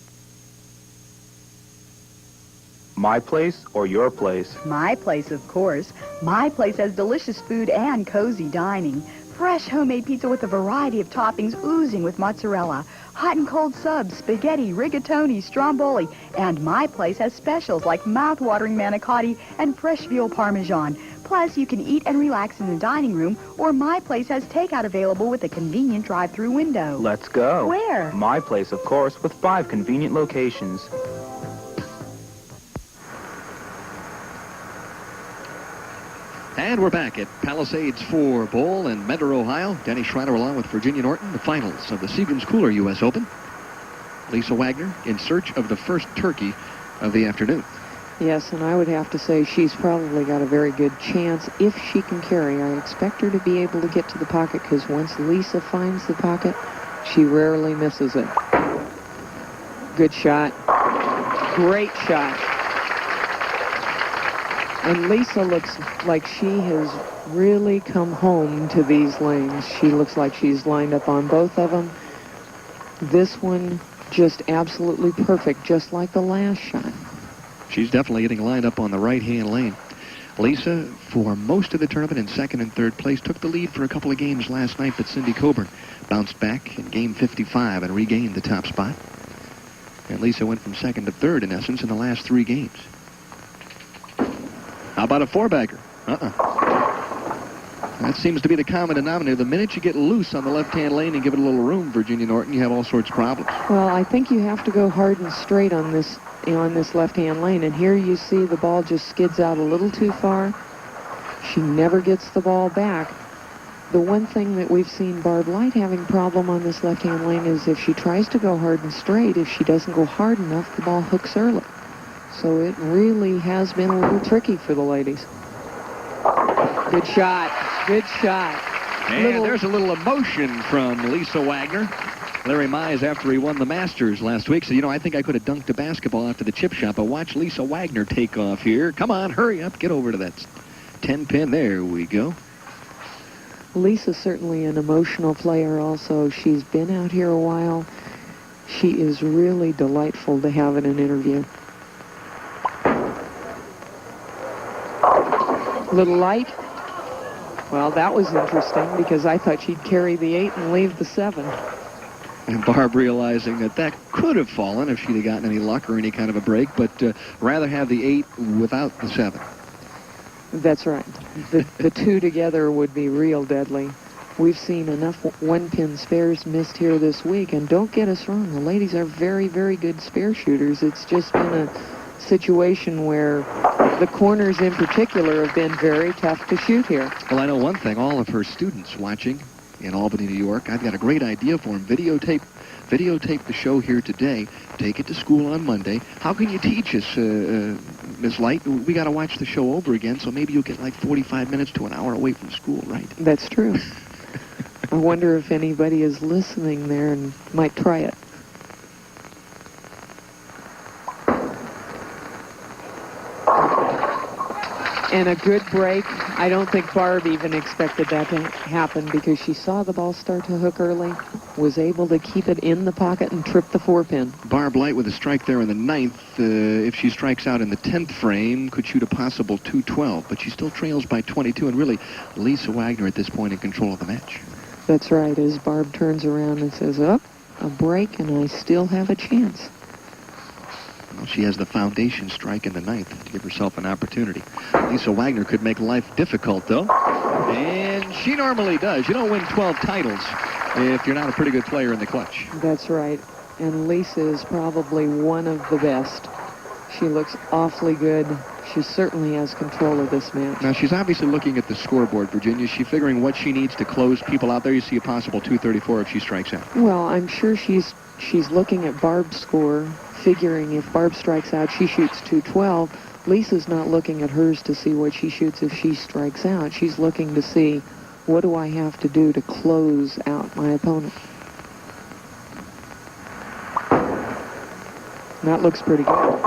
My place or your place? My place, of course. My place has delicious food and cozy dining. Fresh homemade pizza with a variety of toppings oozing with mozzarella. Hot and cold subs, spaghetti, rigatoni, stromboli. And my place has specials like mouth-watering manicotti and fresh veal parmesan. Plus, you can eat and relax in the dining room, or my place has takeout available with a convenient drive-through window. Let's go. Where? My place, of course, with 5 convenient locations. And we're back at Palisades Bowl in Mentor, Ohio. Denny Schreiner along with Virginia Norton, the finals of the Seagram's Cooler US Open. Lisa Wagner in search of the first turkey of the afternoon. Yes, and I would have to say she's probably got a very good chance if she can carry. I expect her to be able to get to the pocket because once Lisa finds the pocket, she rarely misses it. Good shot. Great shot. And Lisa looks like she has really come home to these lanes. She looks like she's lined up on both of them. This one just absolutely perfect, just like the last shot. She's definitely getting lined up on the right-hand lane. Lisa, for most of the tournament in second and third place, took the lead for a couple of games last night, but Cindy Coburn bounced back in game 55 and regained the top spot. And Lisa went from second to third, in essence, in the last 3 games. How about a 4-bagger? That seems to be the common denominator. The minute you get loose on the left-hand lane and give it a little room, Virginia Norton, you have all sorts of problems. Well, I think you have to go hard and straight on this left-hand lane. And here you see the ball just skids out a little too far. She never gets the ball back. The one thing that we've seen Barb Leicht having problem on this left-hand lane is if she tries to go hard and straight, if she doesn't go hard enough, the ball hooks early. So it really has been a little tricky for the ladies. Good shot. Good shot. And there's a little emotion from Lisa Wagner. Larry Mize, after he won the Masters last week, said, I think I could have dunked a basketball out to the chip shop, but watch Lisa Wagner take off here. Come on, hurry up. Get over to that 10-pin. There we go. Lisa's certainly an emotional player also. She's been out here a while. She is really delightful to have in an interview. Little light. Well, that was interesting because I thought she'd carry the 8 and leave the 7. And Barb realizing that could have fallen if she'd have gotten any luck or any kind of a break, but rather have the 8 without the 7. That's right. The 2 together would be real deadly. We've seen enough 1-pin spares missed here this week, and don't get us wrong, the ladies are very, very good spare shooters. It's just been a situation where the corners in particular have been very tough to shoot here. Well, I know one thing. All of her students watching in Albany, New York, I've got a great idea for them. Videotape the show here today. Take it to school on Monday. How can you teach us, Ms. Light? We got to watch the show over again, so maybe you'll get like 45 minutes to an hour away from school, right? That's true. I wonder if anybody is listening there and might try it. And a good break. I don't think Barb even expected that to happen because she saw the ball start to hook early, was able to keep it in the pocket and trip the 4-pin. Barb Leicht with a strike there in the 9th. If she strikes out in the 10th frame, could shoot a possible 212, but she still trails by 22, and really Lisa Wagner at this point in control of the match. That's right, as Barb turns around and says, a break, and I still have a chance. Well, she has the foundation strike in the 9th to give herself an opportunity. Lisa Wagner could make life difficult, though. And she normally does. You don't win 12 titles if you're not a pretty good player in the clutch. That's right. And Lisa is probably one of the best. She looks awfully good. She certainly has control of this match. Now, she's obviously looking at the scoreboard, Virginia. Is she figuring what she needs to close people out there? You see a possible 234 if she strikes out. Well, I'm sure she's looking at Barb's score, figuring if Barb strikes out, she shoots 212. Lisa's not looking at hers to see what she shoots if she strikes out. She's looking to see, what do I have to do to close out my opponent? That looks pretty good.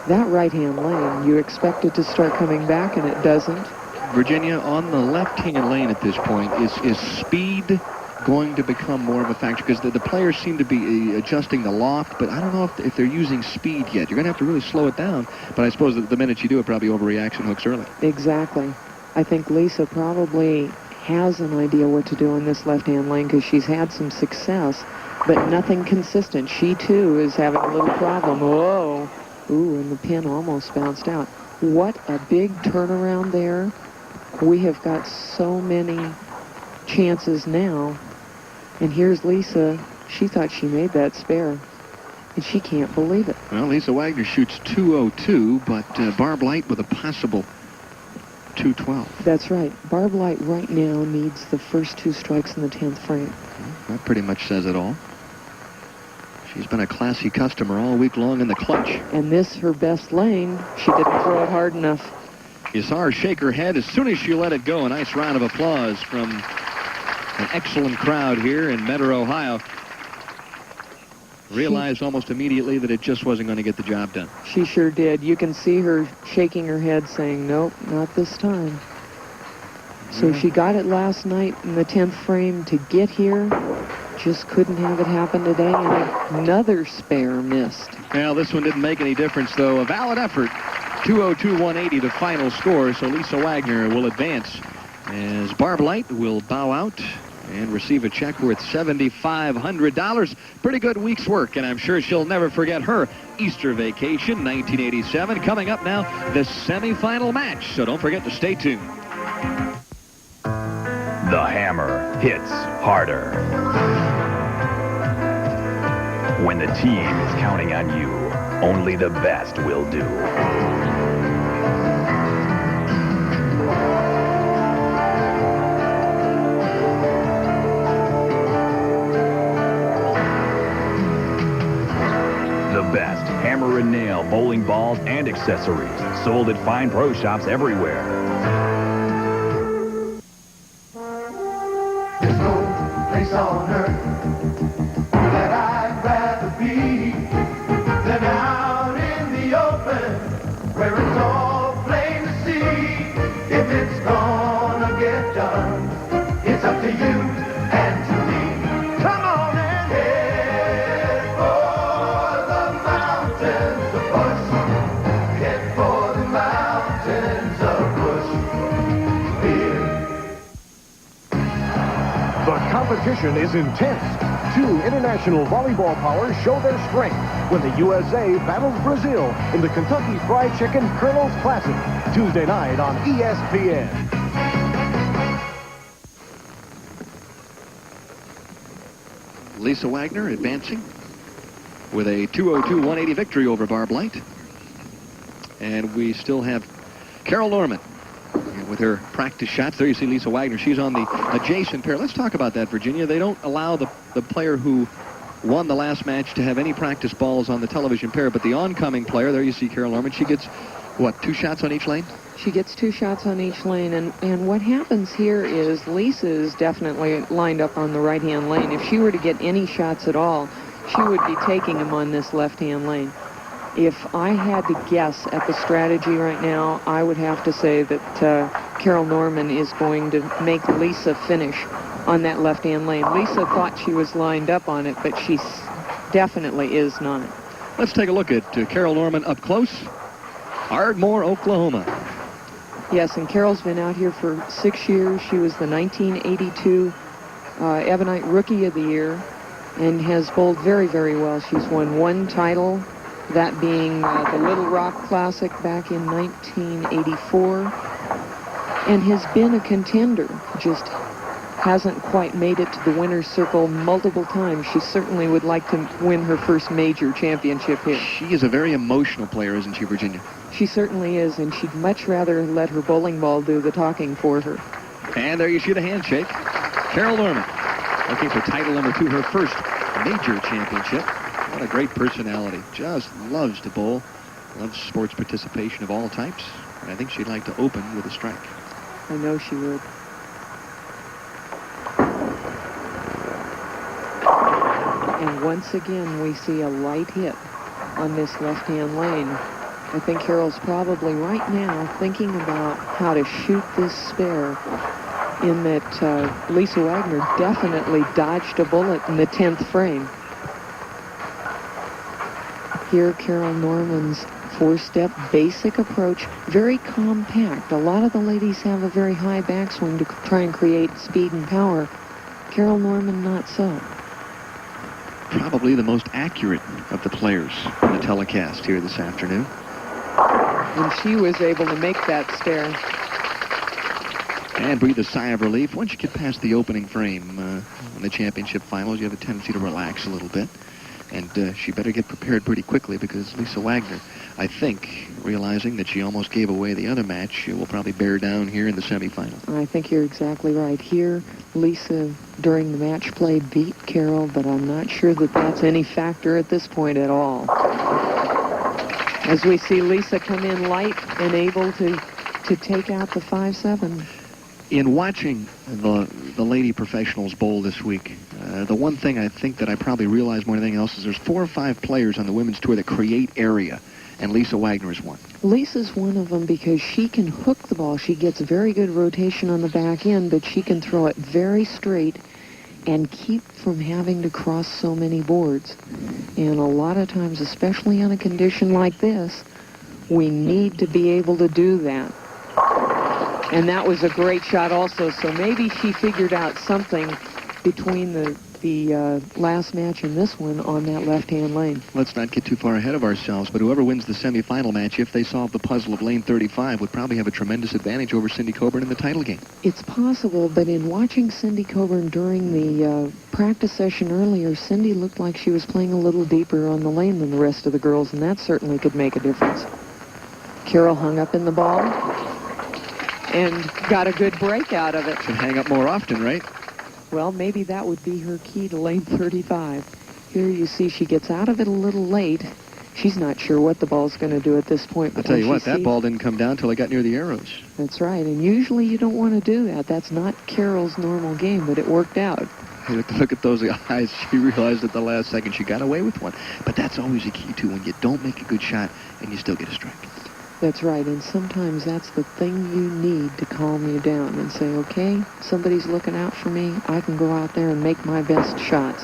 That right-hand lane, you expect it to start coming back, and it doesn't. Virginia, on the left-hand lane at this point, is speed going to become more of a factor? Because the players seem to be adjusting the loft, but I don't know if they're using speed yet. You're going to have to really slow it down, but I suppose that the minute you do, it probably overreaction hooks early. Exactly. I think Lisa probably has an idea what to do in this left-hand lane because she's had some success, but nothing consistent. She, too, is having a little problem. Whoa. Ooh, and the pin almost bounced out. What a big turnaround there. We have got so many chances now. And here's Lisa. She thought she made that spare, and she can't believe it. Well, Lisa Wagner shoots 202, but Barb Leicht with a possible 212. That's right. Barb Leicht right now needs the first 2 strikes in the 10th frame. That pretty much says it all. She's been a classy customer all week long in the clutch. And this, her best lane, she didn't throw it hard enough. You saw her shake her head as soon as she let it go. A nice round of applause from an excellent crowd here in Metro, Ohio. Realized almost immediately that it just wasn't going to get the job done. She sure did. You can see her shaking her head saying, nope, not this time. So she got it last night in the 10th frame to get here. Just couldn't have it happen today, and another spare missed. Well, this one didn't make any difference, though. A valid effort. 202-180 the final score, so Lisa Wagner will advance as Barb Leicht will bow out and receive a check worth $7,500. Pretty good week's work, and I'm sure she'll never forget her Easter vacation, 1987. Coming up now, the semifinal match, so don't forget to stay tuned. The hammer hits harder. When the team is counting on you, only the best will do. The best hammer and nail bowling balls and accessories sold at fine pro shops everywhere. There's no place on earth that I'd rather be than out in the open where it's all plain to see. If it's gonna get done, it's up to you and to me. Come on and head for the mountains of Bush. Head for the mountains of Bush. Here. The competition is intense. 2 international volleyball powers show their strength when the USA battles Brazil in the Kentucky Fried Chicken Colonel's Classic, Tuesday night on ESPN. Lisa Wagner advancing with a 202-180 victory over Barb Leicht. And we still have Carol Norman with her practice shots. There you see Lisa Wagner. She's on the adjacent pair. Let's talk about that, Virginia. They don't allow the player who won the last match to have any practice balls on the television pair, but the oncoming player, there you see Carol Norman, she gets, what, 2 shots on each lane? She gets 2 shots on each lane, and what happens here is Lisa is definitely lined up on the right-hand lane. If she were to get any shots at all, she would be taking them on this left-hand lane. If I had to guess at the strategy right now, I would have to say that Carol Norman is going to make Lisa finish on that left-hand lane. Lisa thought she was lined up on it, but she definitely is not. Let's take a look at Carol Norman up close. Ardmore, Oklahoma. Yes, and Carol's been out here for 6 years. She was the 1982 Ebonite Rookie of the Year and has bowled very, very well. She's won 1 title, that being the Little Rock Classic back in 1984, and has been a contender, just hasn't quite made it to the winner's circle multiple times. She certainly would like to win her first major championship here. She is a very emotional player, isn't she, Virginia? She certainly is, and she'd much rather let her bowling ball do the talking for her. And there you see the handshake. Carol Norman looking for title number 2, her first major championship. What a great personality. Just loves to bowl. Loves sports participation of all types. And I think she'd like to open with a strike. I know she would. And once again, we see a light hit on this left-hand lane. I think Carol's probably right now thinking about how to shoot this spare, in that Lisa Wagner definitely dodged a bullet in the 10th frame. Here, Carol Norman's 4-step basic approach, very compact. A lot of the ladies have a very high backswing to try and create speed and power. Carol Norman, not so. Probably the most accurate of the players in the telecast here this afternoon. And she was able to make that spare. And breathe a sigh of relief. Once you get past the opening frame in the championship finals, you have a tendency to relax a little bit. And she better get prepared pretty quickly, because Lisa Wagner, I think, realizing that she almost gave away the other match, will probably bear down here in the semifinal. I think you're exactly right. Here, Lisa, during the match play, beat Carol, but I'm not sure that that's any factor at this point at all. As we see Lisa come in light and able to take out the 5-7. In watching the lady professionals bowl this week, the one thing I think that I probably realized more than anything else is there's 4 or 5 players on the women's tour that create area, and Lisa Wagner is one. Lisa's one of them because she can hook the ball. She gets very good rotation on the back end, but she can throw it very straight and keep from having to cross so many boards. And a lot of times, especially on a condition like this, we need to be able to do that. And that was a great shot also, so maybe she figured out something between the last match and this one on that left-hand lane. Let's not get too far ahead of ourselves, but whoever wins the semifinal match, if they solve the puzzle of lane 35, would probably have a tremendous advantage over Cindy Coburn in the title game. It's possible, but in watching Cindy Coburn during the practice session earlier, Cindy looked like she was playing a little deeper on the lane than the rest of the girls, and that certainly could make a difference. Carol hung up in the ball and got a good break out of it. Should hang up more often, right? Well, maybe that would be her key to lane 35. Here you see she gets out of it a little late. She's not sure what the ball's going to do at this point. I'll tell you what, that ball didn't come down until I got near the arrows. That's right, and usually you don't want to do that. That's not Carol's normal game, but it worked out. Look at those eyes. She realized at the last second she got away with one. But that's always a key, too, when you don't make a good shot and you still get a strike. That's right, and sometimes that's the thing you need to calm you down and say, okay, somebody's looking out for me. I can go out there and make my best shots.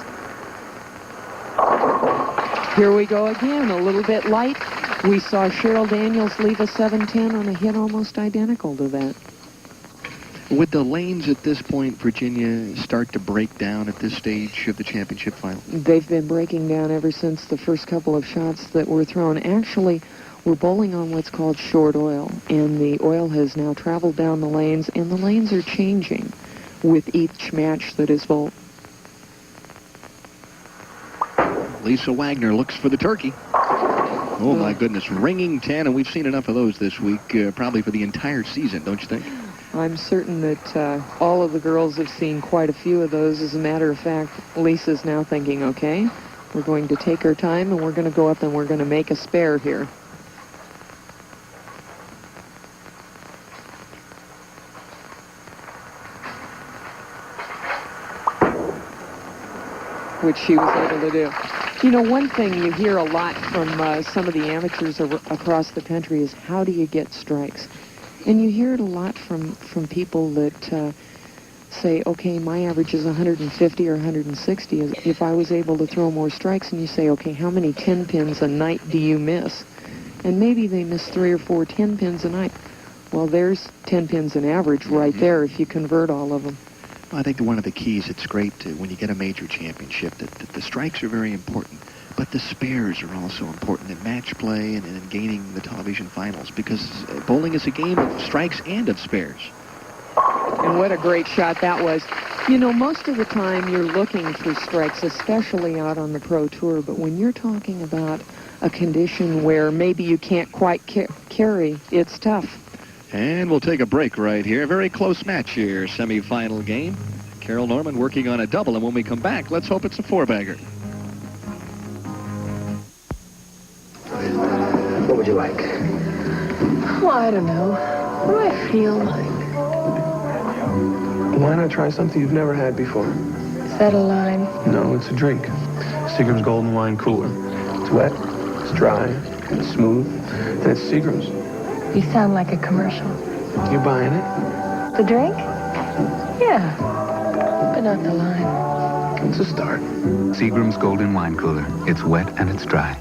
Here we go again, a little bit light. We saw Cheryl Daniels leave a 7-10 on a hit almost identical to that. Would the lanes at this point, Virginia, start to break down at this stage of the championship final? They've been breaking down ever since the first couple of shots that were thrown. Actually, we're bowling on what's called short oil, and the oil has now traveled down the lanes, and the lanes are changing with each match that is bowled. Lisa Wagner looks for the turkey. Oh, my goodness. Ringing 10, and we've seen enough of those this week, probably for the entire season, don't you think? I'm certain that all of the girls have seen quite a few of those. As a matter of fact, Lisa's now thinking, okay, we're going to take our time, and we're going to go up and we're going to make a spare here. Which she was able to do. You know, one thing you hear a lot from some of the amateurs across the country is, how do you get strikes? And you hear it a lot from people that say, okay, my average is 150 or 160. If I was able to throw more strikes, and you say, okay, how many 10 pins a night do you miss? And maybe they miss 3 or 4 10 pins a night. Well, there's 10 pins an average right there if you convert all of them. I think one of the keys, it's great when you get a major championship, that the strikes are very important, but the spares are also important in match play and in gaining the television finals, because bowling is a game of strikes and of spares. And what a great shot that was. You know, most of the time you're looking for strikes, especially out on the Pro Tour, but when you're talking about a condition where maybe you can't quite carry, it's tough. And we'll take a break right here. Very close match here, semifinal game. Carol Norman working on a double, and when we come back, let's hope it's a four-bagger. What would you like? Well, I don't know. What do I feel like? Why not try something you've never had before? Is that a line? No, it's a drink. Seagram's Golden Wine Cooler. It's wet, it's dry, it's smooth, and it's Seagram's. You sound like a commercial. You buying it? The drink? Yeah, but not the line. It's a start. Seagram's Golden Wine Cooler. It's wet and it's dry.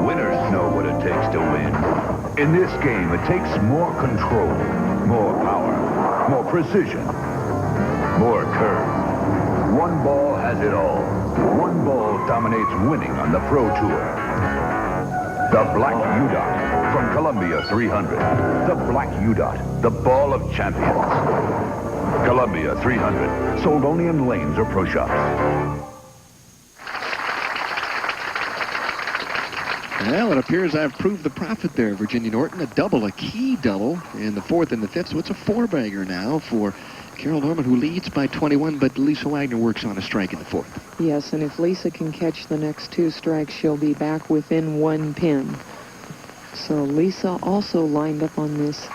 Winners know what it takes to win. In this game, it takes more control, more power, more precision, more curve. One ball has it all. One ball dominates winning on the Pro Tour. The Black U-Dot from Columbia 300. The Black U-Dot, the ball of champions. Columbia 300, sold only in lanes or pro shops. Well, it appears I've proved the prophet there, Virginia Norton. A double, a key double in the fourth and the fifth, so it's a four-bagger now for Carol Norman, who leads by 21, but Lisa Wagner works on a strike in the fourth. Yes, and if Lisa can catch the next two strikes, she'll be back within one pin. So Lisa also lined up on this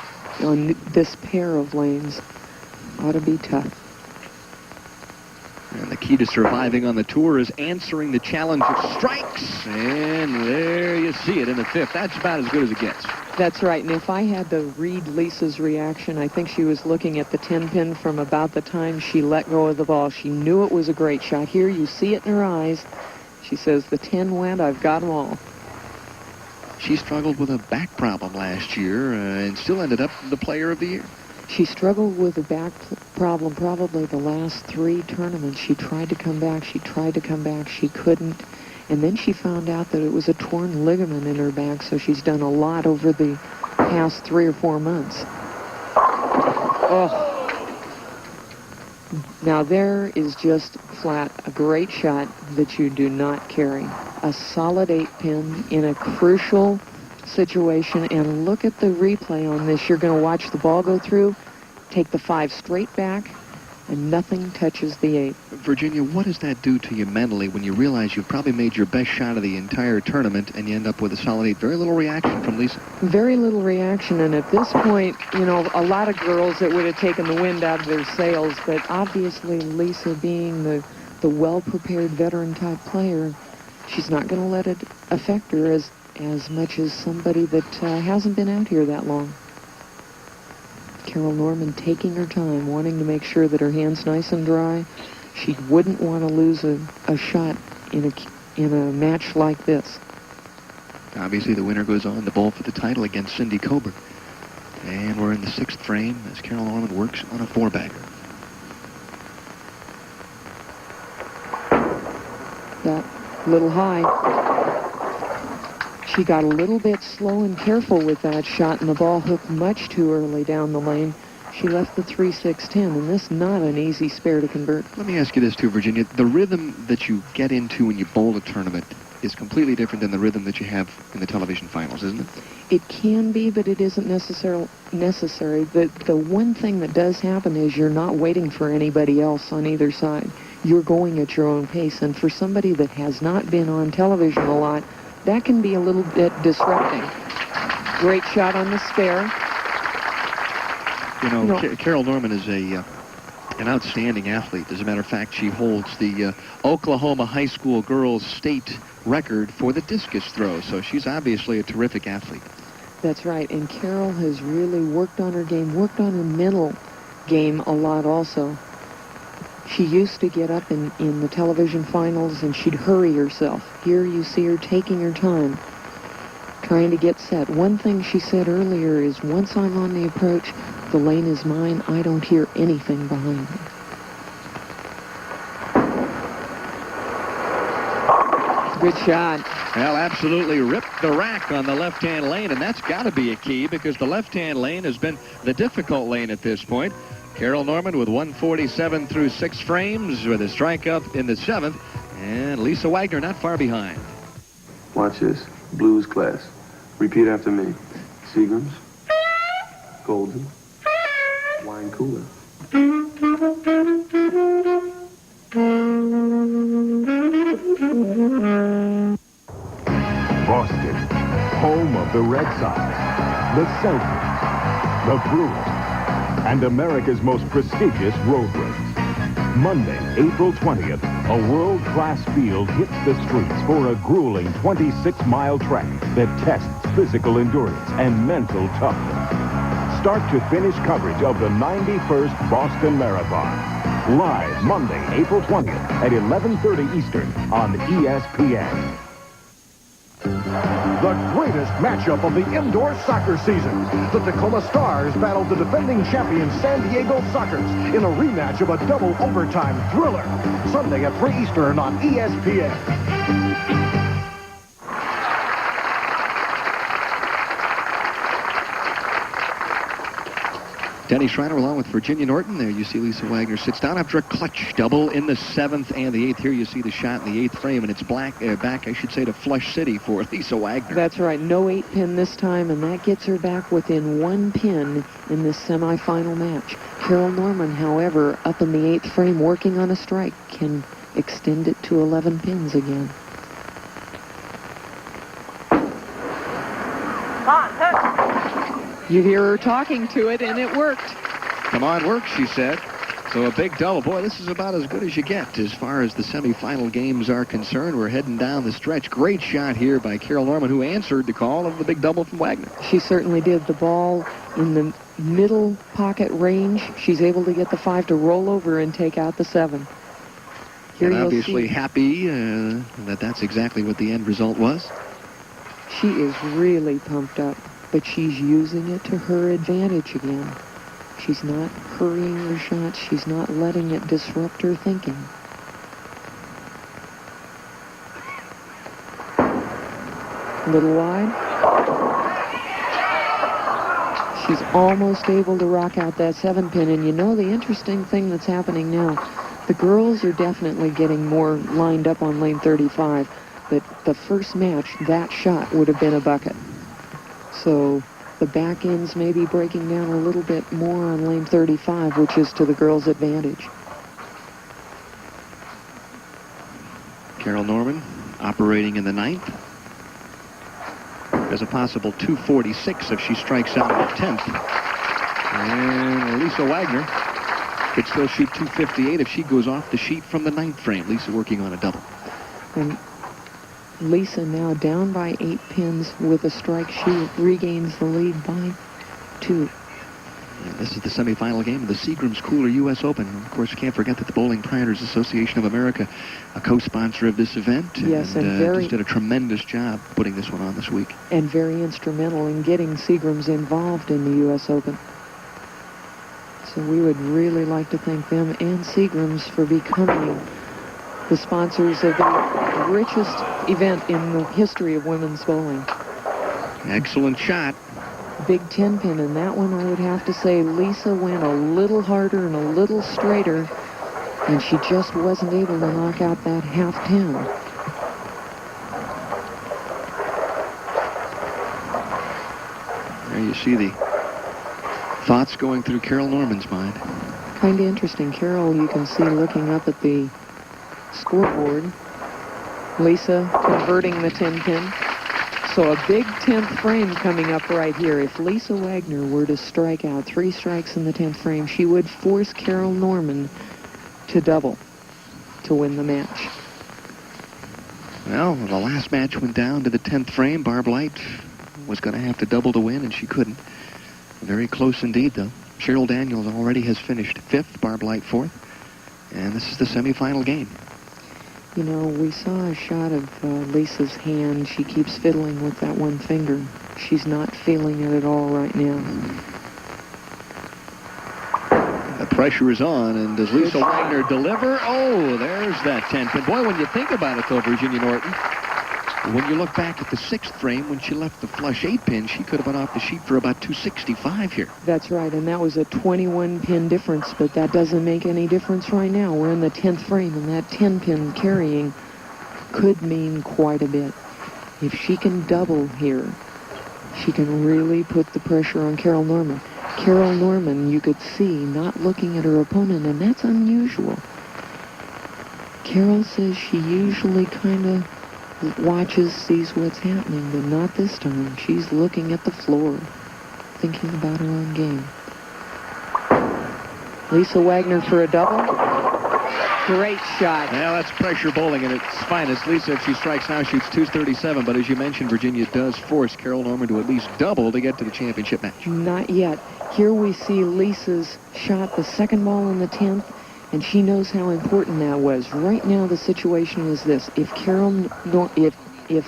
pair of lanes. Ought to be tough. And the key to surviving on the tour is answering the challenge of strikes. And there you see it in the fifth. That's about as good as it gets. That's right, and if I had to read Lisa's reaction, I think she was looking at the 10-pin from about the time she let go of the ball. She knew it was a great shot. Here, you see it in her eyes. She says, the 10 went, I've got them all. She struggled with a back problem last year and still ended up the player of the year. She struggled with a back problem probably the last three tournaments. She tried to come back, she couldn't. And then she found out that it was a torn ligament in her back, so she's done a lot over the past 3 or 4 months. Oh. Now there is just flat a great shot that you do not carry. A solid 8-pin in a crucial situation, and look at the replay on this. You're going to watch the ball go through, take the 5 straight back, and nothing touches the 8. Virginia, what does that do to you mentally when you realize you've probably made your best shot of the entire tournament and you end up with a solid 8? Very little reaction from Lisa. Very little reaction, and at this point, you know, a lot of girls that would have taken the wind out of their sails, but obviously Lisa, being the well-prepared veteran-type player, she's not going to let it affect her as much as somebody that hasn't been out here that long. Carol Norman taking her time, wanting to make sure that her hand's nice and dry. She wouldn't want to lose a shot in a match like this. Obviously, the winner goes on to bowl for the title against Cindy Coburn. And we're in the 6th frame as Carol Norman works on a 4-bagger. That little high. She got a little bit slow and careful with that shot, and the ball hooked much too early down the lane. She left the 3-6-10, and this is not an easy spare to convert. Let me ask you this, too, Virginia. The rhythm that you get into when you bowl a tournament is completely different than the rhythm that you have in the television finals, isn't it? It can be, but it isn't necessary. The one thing that does happen is you're not waiting for anybody else on either side. You're going at your own pace, and for somebody that has not been on television a lot, that can be a little bit disrupting. Great shot on the spare. You know, Carol Norman is an outstanding athlete. As a matter of fact, she holds the Oklahoma high school girls state record for the discus throw, so she's obviously a terrific athlete. That's right, and Carol has really worked on her game, worked on her mental game a lot also. She used to get up in the television finals and she'd hurry herself. Here you see her taking her time, trying to get set. One thing she said earlier is, once I'm on the approach, the lane is mine. I don't hear anything behind me. Good shot. Well, absolutely ripped the rack on the left-hand lane, and that's got to be a key because the left-hand lane has been the difficult lane at this point. Carol Norman with 147 through 6 frames with a strikeout in the 7th, and Lisa Wagner not far behind. Watch this. Blues class. Repeat after me. Seagrams. Golden. Wine cooler. Boston, home of the Red Sox, the Celtics, the Brewers, and America's most prestigious road race. Monday, April 20th, a world-class field hits the streets for a grueling 26-mile trek that tests physical endurance and mental toughness. Start-to-finish coverage of the 91st Boston Marathon. Live Monday, April 20th at 11:30 Eastern on ESPN. The greatest matchup of the indoor soccer season. The Tacoma Stars battled the defending champion San Diego Sockers in a rematch of a double overtime thriller. Sunday at 3 Eastern on ESPN. Denny Schreiner along with Virginia Norton. There you see Lisa Wagner sits down after a clutch double in the 7th and the 8th. Here you see the shot in the 8th frame, and it's back, I should say, to Flush City for Lisa Wagner. That's right. No 8-pin this time, and that gets her back within 1 pin in this semifinal match. Carol Norman, however, up in the 8th frame, working on a strike, can extend it to 11 pins again. You hear her talking to it, and it worked. Come on, work, she said. So a big double. Boy, this is about as good as you get as far as the semifinal games are concerned. We're heading down the stretch. Great shot here by Carol Norman, who answered the call of the big double from Wagner. She certainly did. The ball in the middle pocket range. She's able to get the 5 to roll over and take out the 7. Here and you'll obviously see. Happy that that's exactly what the end result was. She is really pumped up, but she's using it to her advantage again. She's not hurrying her shots. She's not letting it disrupt her thinking. A little wide. She's almost able to rock out that 7-pin. And you know the interesting thing that's happening now, the girls are definitely getting more lined up on lane 35. But the first match, that shot would have been a bucket. So the back ends may be breaking down a little bit more on lane 35, which is to the girls' advantage. Carol Norman operating in the 9th. There's a possible 246 if she strikes out in the 10th. And Lisa Wagner could still shoot 258 if she goes off the sheet from the 9th frame. Lisa working on a double. And Lisa now down by 8 pins with a strike. She regains the lead by 2. And this is the semifinal game of the Seagram's Cooler US Open. And of course, you can't forget that the Bowling Proprietors Association of America, a co-sponsor of this event, yes, and just did a tremendous job putting this one on this week. And very instrumental in getting Seagram's involved in the US Open. So we would really like to thank them and Seagram's for becoming the sponsors of the richest event in the history of women's bowling. Excellent shot. Big 10-pin, and that one I would have to say Lisa went a little harder and a little straighter, and she just wasn't able to knock out that half pin. There you see the thoughts going through Carol Norman's mind. Kind of interesting. Carol, you can see looking up at the scoreboard. Lisa converting the 10-pin. So a big 10th frame coming up right here. If Lisa Wagner were to strike out 3 strikes in the 10th frame, she would force Carol Norman to double to win the match. Well, the last match went down to the 10th frame. Barb Leicht was going to have to double to win, and she couldn't. Very close indeed, though. Cheryl Daniels already has finished 5th, Barb Leicht 4th. And this is the semifinal game. You know, we saw a shot of Lisa's hand. She keeps fiddling with that one finger. She's not feeling it at all right now. The pressure is on, and does Lisa Wagner deliver? Oh, there's that 10-pin. Boy, when you think about it, though, Virginia Norton, When you look back at the 6th frame, when she left the flush 8-pin, she could have been off the sheet for about 265 here. That's right, and that was a 21-pin difference, but that doesn't make any difference right now. We're in the 10th frame, and that 10-pin carrying could mean quite a bit. If she can double here, she can really put the pressure on Carol Norman. Carol Norman, you could see, not looking at her opponent, and that's unusual. Carol says she usually kind of watches, sees what's happening, but not this time. She's looking at the floor, thinking about her own game. Lisa Wagner for a double. Great shot. Now that's pressure bowling at its finest. Lisa, if she strikes now, shoots 237, but as you mentioned, Virginia does force Carol Norman to at least double to get to the championship match. Not yet. Here we see Lisa's shot, the second ball in the 10th, and she knows how important that was. Right now, the situation is this. If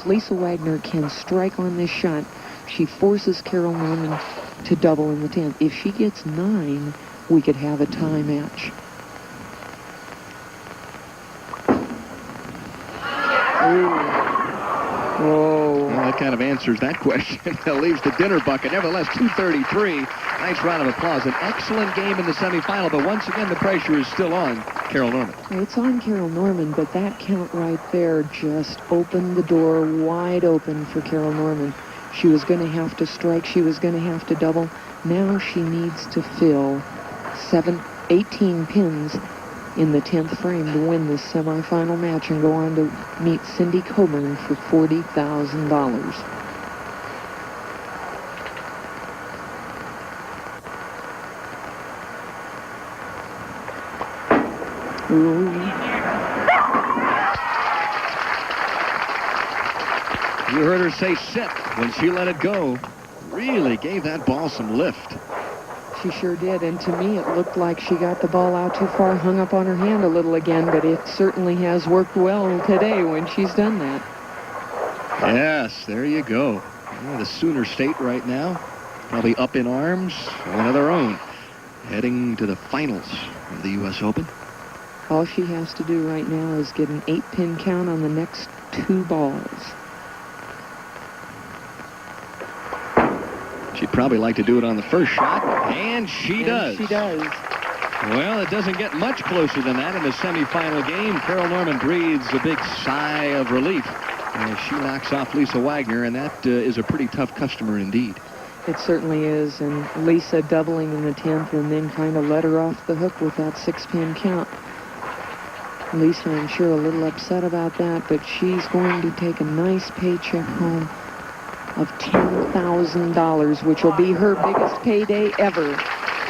Lisa Wagner can strike on this shot, she forces Carol Norman to double in the 10th. If she gets 9, we could have a tie match. Whoa. Well, that kind of answers that question. That leaves the dinner bucket. Nevertheless, 233. Nice round of applause. An excellent game in the semifinal, but once again, the pressure is still on Carol Norman. It's on Carol Norman, but that count right there just opened the door wide open for Carol Norman. She was going to have to strike. She was going to have to double. Now she needs to fill 18 pins in the 10th frame to win this semifinal match and go on to meet Cindy Coburn for $40,000. You heard her say sit when she let it go. Really gave that ball some lift. She sure did, and to me it looked like she got the ball out too far, hung up on her hand a little again, but it certainly has worked well today when she's done that. Yes, there you go. Yeah, the Sooner State right now, probably up in arms, one of their own, heading to the finals of the U.S. Open. All she has to do right now is get an 8-pin count on the next 2 balls. She'd probably like to do it on the first shot, and she does. She does. Well, it doesn't get much closer than that in the semifinal game. Carol Norman breathes a big sigh of relief as she knocks off Lisa Wagner, and that is a pretty tough customer indeed. It certainly is, and Lisa doubling in the 10th and then kind of let her off the hook with that 6-pin count. Lisa, I'm sure, a little upset about that, but she's going to take a nice paycheck home of $10,000, which will be her biggest payday ever.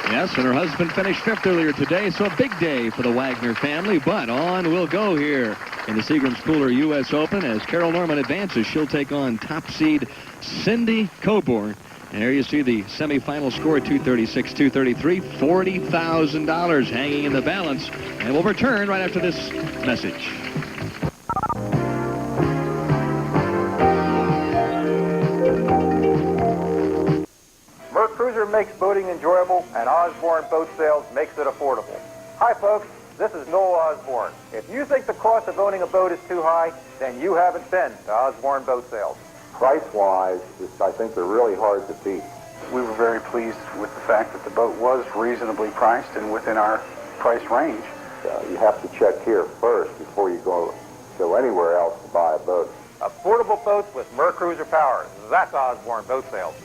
Yes, and her husband finished 5th earlier today, so a big day for the Wagner family, but on we'll go here in the Seagram's Cooler U.S. Open. As Carol Norman advances, she'll take on top seed Cindy Coburn. There you see the semifinal score, 236-233, $40,000 hanging in the balance, and we'll return right after this message. Cruiser makes boating enjoyable, and Osborne Boat Sales makes it affordable. Hi, folks. This is Noel Osborne. If you think the cost of owning a boat is too high, then you haven't been to Osborne Boat Sales. Price-wise, I think they're really hard to beat. We were very pleased with the fact that the boat was reasonably priced and within our price range. You have to check here first before you go anywhere else to buy a boat. Affordable boats with Mercruiser power. That's Osborne Boat Sales.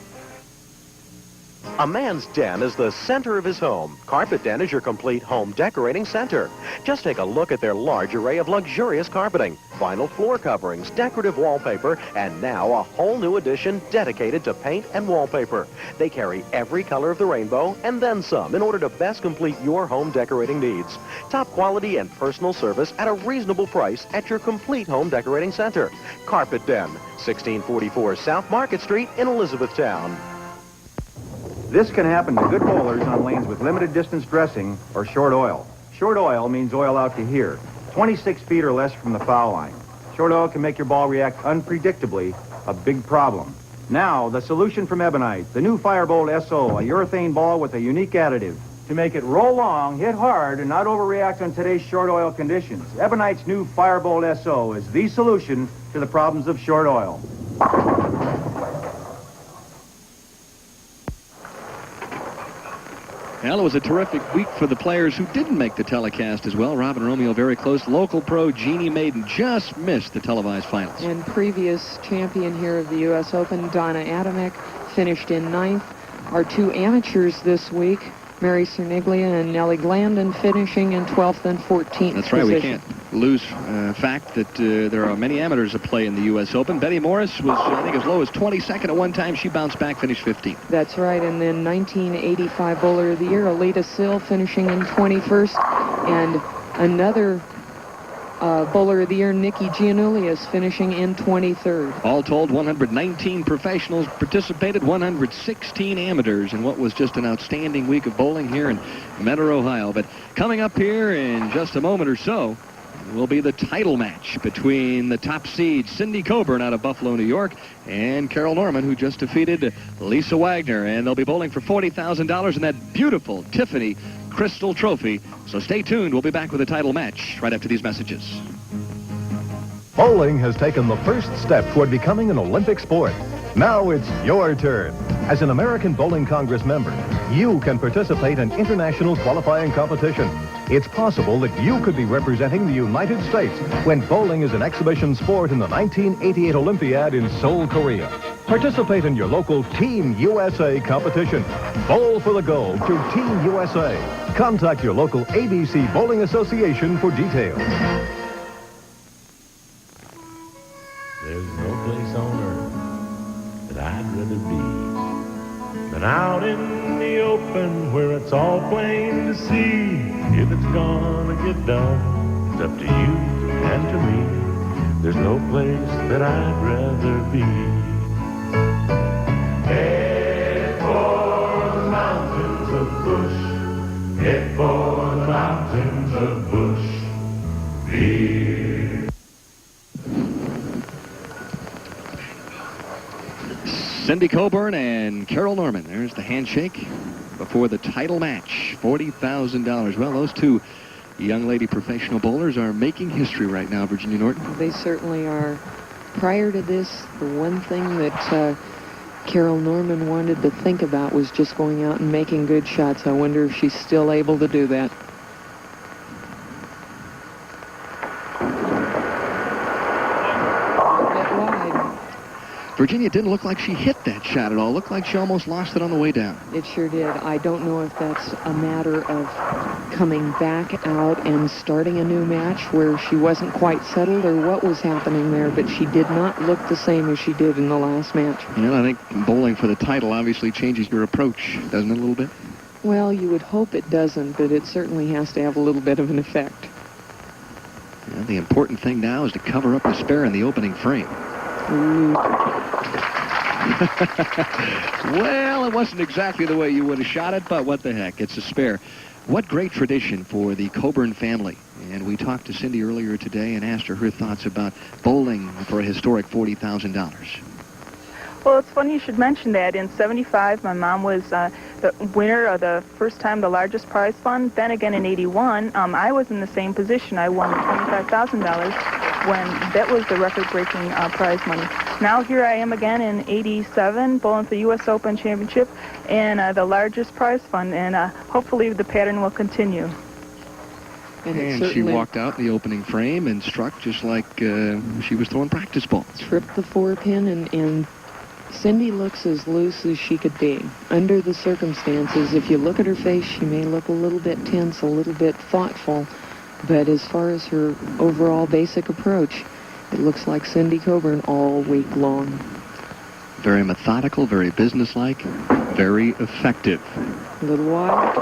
A man's den is the center of his home. Carpet Den is your complete home decorating center. Just take a look at their large array of luxurious carpeting, vinyl floor coverings, decorative wallpaper, and now a whole new addition dedicated to paint and wallpaper. They carry every color of the rainbow and then some in order to best complete your home decorating needs. Top quality and personal service at a reasonable price at your complete home decorating center. Carpet Den, 1644 South Market Street in Elizabethtown. This can happen to good bowlers on lanes with limited distance dressing or short oil. Short oil means oil out to here, 26 feet or less from the foul line. Short oil can make your ball react unpredictably, a big problem. Now, the solution from Ebonite, the new Firebolt SO, a urethane ball with a unique additive to make it roll long, hit hard, and not overreact on today's short oil conditions. Ebonite's new Firebolt SO is the solution to the problems of short oil. Well, it was a terrific week for the players who didn't make the telecast as well. Robin Romeo very close. Local pro Jeannie Maiden just missed the televised finals. And previous champion here of the U.S. Open, Donna Adamek, finished in 9th. Our two amateurs this week, Mary Cerniglia and Nellie Glandon, finishing in 12th and 14th That's right. position. We can't lose fact that there are many amateurs that play in the U.S. Open. Betty Morris was, I think, as low as 22nd at one time. She bounced back, finished 15th. That's right. And then 1985 Bowler of the Year, Alita Sill, finishing in 21st. And another Bowler of the Year, Nikki Giannoulias, finishing in 23rd. All told, 119 professionals participated, 116 amateurs in what was just an outstanding week of bowling here in Mentor, Ohio. But coming up here in just a moment or so will be the title match between the top seed Cindy Coburn out of Buffalo, New York, and Carol Norman, who just defeated Lisa Wagner. And they'll be bowling for $40,000 in that beautiful Tiffany Crystal Trophy. So stay tuned. We'll be back with a title match right after these messages. Bowling has taken the first step toward becoming an Olympic sport. Now it's your turn. As an American Bowling Congress member, you can participate in international qualifying competition. It's possible that you could be representing the United States when bowling is an exhibition sport in the 1988 Olympiad in Seoul, Korea. Participate in your local Team USA competition. Bowl for the gold through Team USA. Contact your local ABC Bowling Association for details. There's no place on earth that I'd rather be than out in the open where it's all plain to see. If it's gonna get done, it's up to you and to me. There's no place that I'd rather be. Head for the mountains of Bush. Head for the mountains of Bush. Beer. Cindy Coburn and Carol Norman. There's the handshake before the title match. $40,000. Well, those two young lady professional bowlers are making history right now, Virginia Norton. They certainly are. Prior to this, the one thing that Carol Norman wanted to think about was just going out and making good shots. I wonder if she's still able to do that. Virginia didn't look like she hit that shot at all. Looked like she almost lost it on the way down. It sure did. I don't know if that's a matter of coming back out and starting a new match where she wasn't quite settled or what was happening there, but she did not look the same as she did in the last match. Yeah, I think bowling for the title obviously changes your approach, doesn't it, a little bit? Well, you would hope it doesn't, but it certainly has to have a little bit of an effect. Yeah, the important thing now is to cover up the spare in the opening frame. Well, it wasn't exactly the way you would have shot it, but what the heck, it's a spare. What great tradition for the Coburn family. And we talked to Cindy earlier today and asked her thoughts about bowling for a historic $40,000. Well, it's funny you should mention that. In '75, my mom was the winner of the first time the largest prize fund. Then again in '81, I was in the same position. I won $25,000 when that was the record-breaking prize money. Now here I am again in '87, bowling for the U.S. Open Championship and the largest prize fund, and hopefully the pattern will continue. And she walked out in the opening frame and struck just like she was throwing practice balls. Tripped the 4-pin, and Cindy looks as loose as she could be. Under the circumstances, if you look at her face, she may look a little bit tense, a little bit thoughtful, but as far as her overall basic approach, it looks like Cindy Coburn all week long. Very methodical, very businesslike, very effective. A little wide.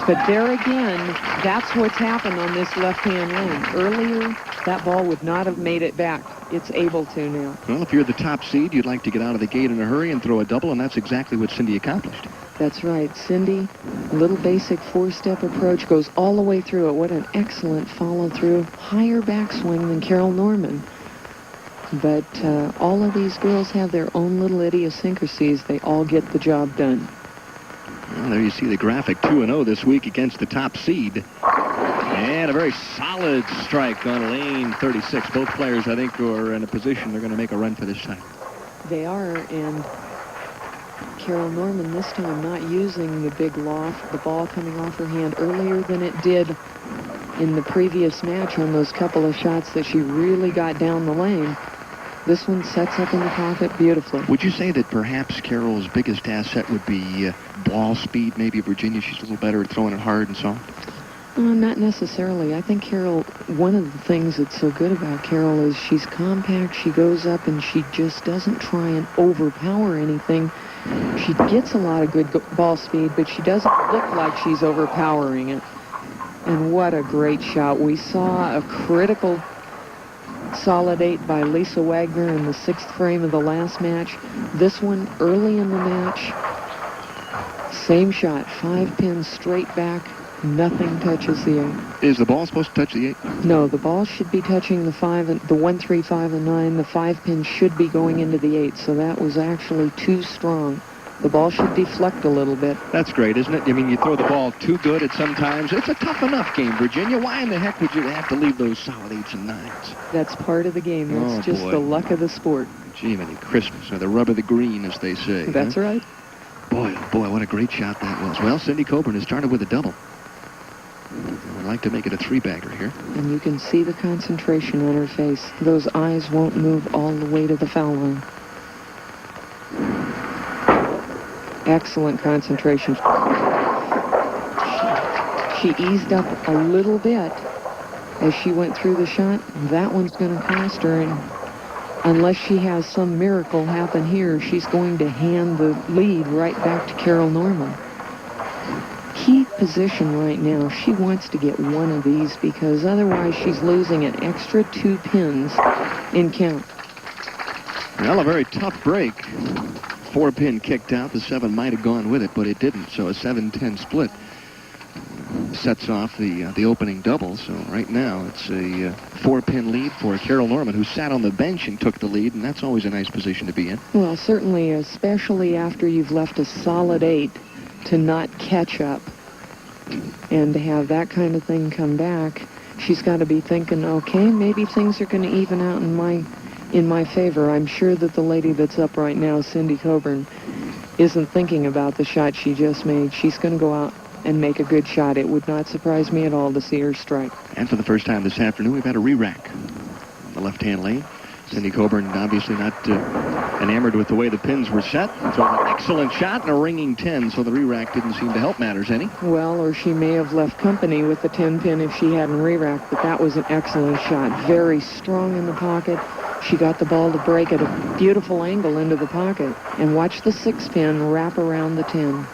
But there again, that's what's happened on this left-hand lane. Earlier, that ball would not have made it back. It's able to now. Well, if you're the top seed, you'd like to get out of the gate in a hurry and throw a double, and that's exactly what Cindy accomplished. That's right. Cindy, little basic 4-step approach, goes all the way through it. What an excellent follow-through. Higher backswing than Carol Norman. But all of these girls have their own little idiosyncrasies. They all get the job done. Well, there you see the graphic 2-0 this week against the top seed. And a very solid strike on lane 36. Both players, I think, are in a position they're going to make a run for this time. They are, and Carol Norman this time not using the big loft, the ball coming off her hand earlier than it did in the previous match on those couple of shots that she really got down the lane. This one sets up in the pocket beautifully. Would you say that perhaps Carol's biggest asset would be ball speed? Maybe Virginia, she's a little better at throwing it hard and soft? Not necessarily. I think Carol, one of the things that's so good about Carol is she's compact, she goes up, and she just doesn't try and overpower anything. She gets a lot of good ball speed, but she doesn't look like she's overpowering it. And what a great shot. We saw a critical solid 8 by Lisa Wagner in the 6th frame of the last match. This one early in the match, same shot, 5 pins straight back. Nothing touches the 8. Is the ball supposed to touch the 8? No, the ball should be touching the 1, 3, 5, and 9. The 5 pin should be going into the 8, so that was actually too strong. The ball should deflect a little bit. That's great, isn't it? I mean, you throw the ball too good at some times. It's a tough enough game, Virginia. Why in the heck would you have to leave those solid 8s and 9s? That's part of the game. That's just the luck of the sport. Gee, many Christmas, or the rub of the green, as they say. That's right. Boy, oh boy, what a great shot that was. Well, Cindy Coburn has started with a double. I'd like to make it a 3-bagger here. And you can see the concentration on her face. Those eyes won't move all the way to the foul line. Excellent concentration. She eased up a little bit as she went through the shot. That one's going to cost her, and unless she has some miracle happen here, she's going to hand the lead right back to Carol Norman. Key position right now, she wants to get one of these because otherwise she's losing an extra 2 pins in count. Well, a very tough break. 4-pin kicked out. The 7 might have gone with it, but it didn't. So a 7-10 split sets off the opening double. So right now it's a 4-pin lead for Carol Norman, who sat on the bench and took the lead, and that's always a nice position to be in. Well, certainly, especially after you've left a solid 8, to not catch up and to have that kind of thing come back, she's got to be thinking, okay, maybe things are going to even out in my favor. I'm sure that the lady that's up right now, Cindy Coburn, isn't thinking about the shot she just made. She's going to go out and make a good shot. It would not surprise me at all to see her strike. And for the first time this afternoon, we've had a re-rack on the left-hand lane. Cindy Coburn obviously not enamored with the way the pins were set. So an excellent shot and a ringing 10, so the re-rack didn't seem to help matters any. Well, or she may have left company with the 10-pin if she hadn't re-racked, but that was an excellent shot. Very strong in the pocket. She got the ball to break at a beautiful angle into the pocket. And watch the 6-pin wrap around the 10.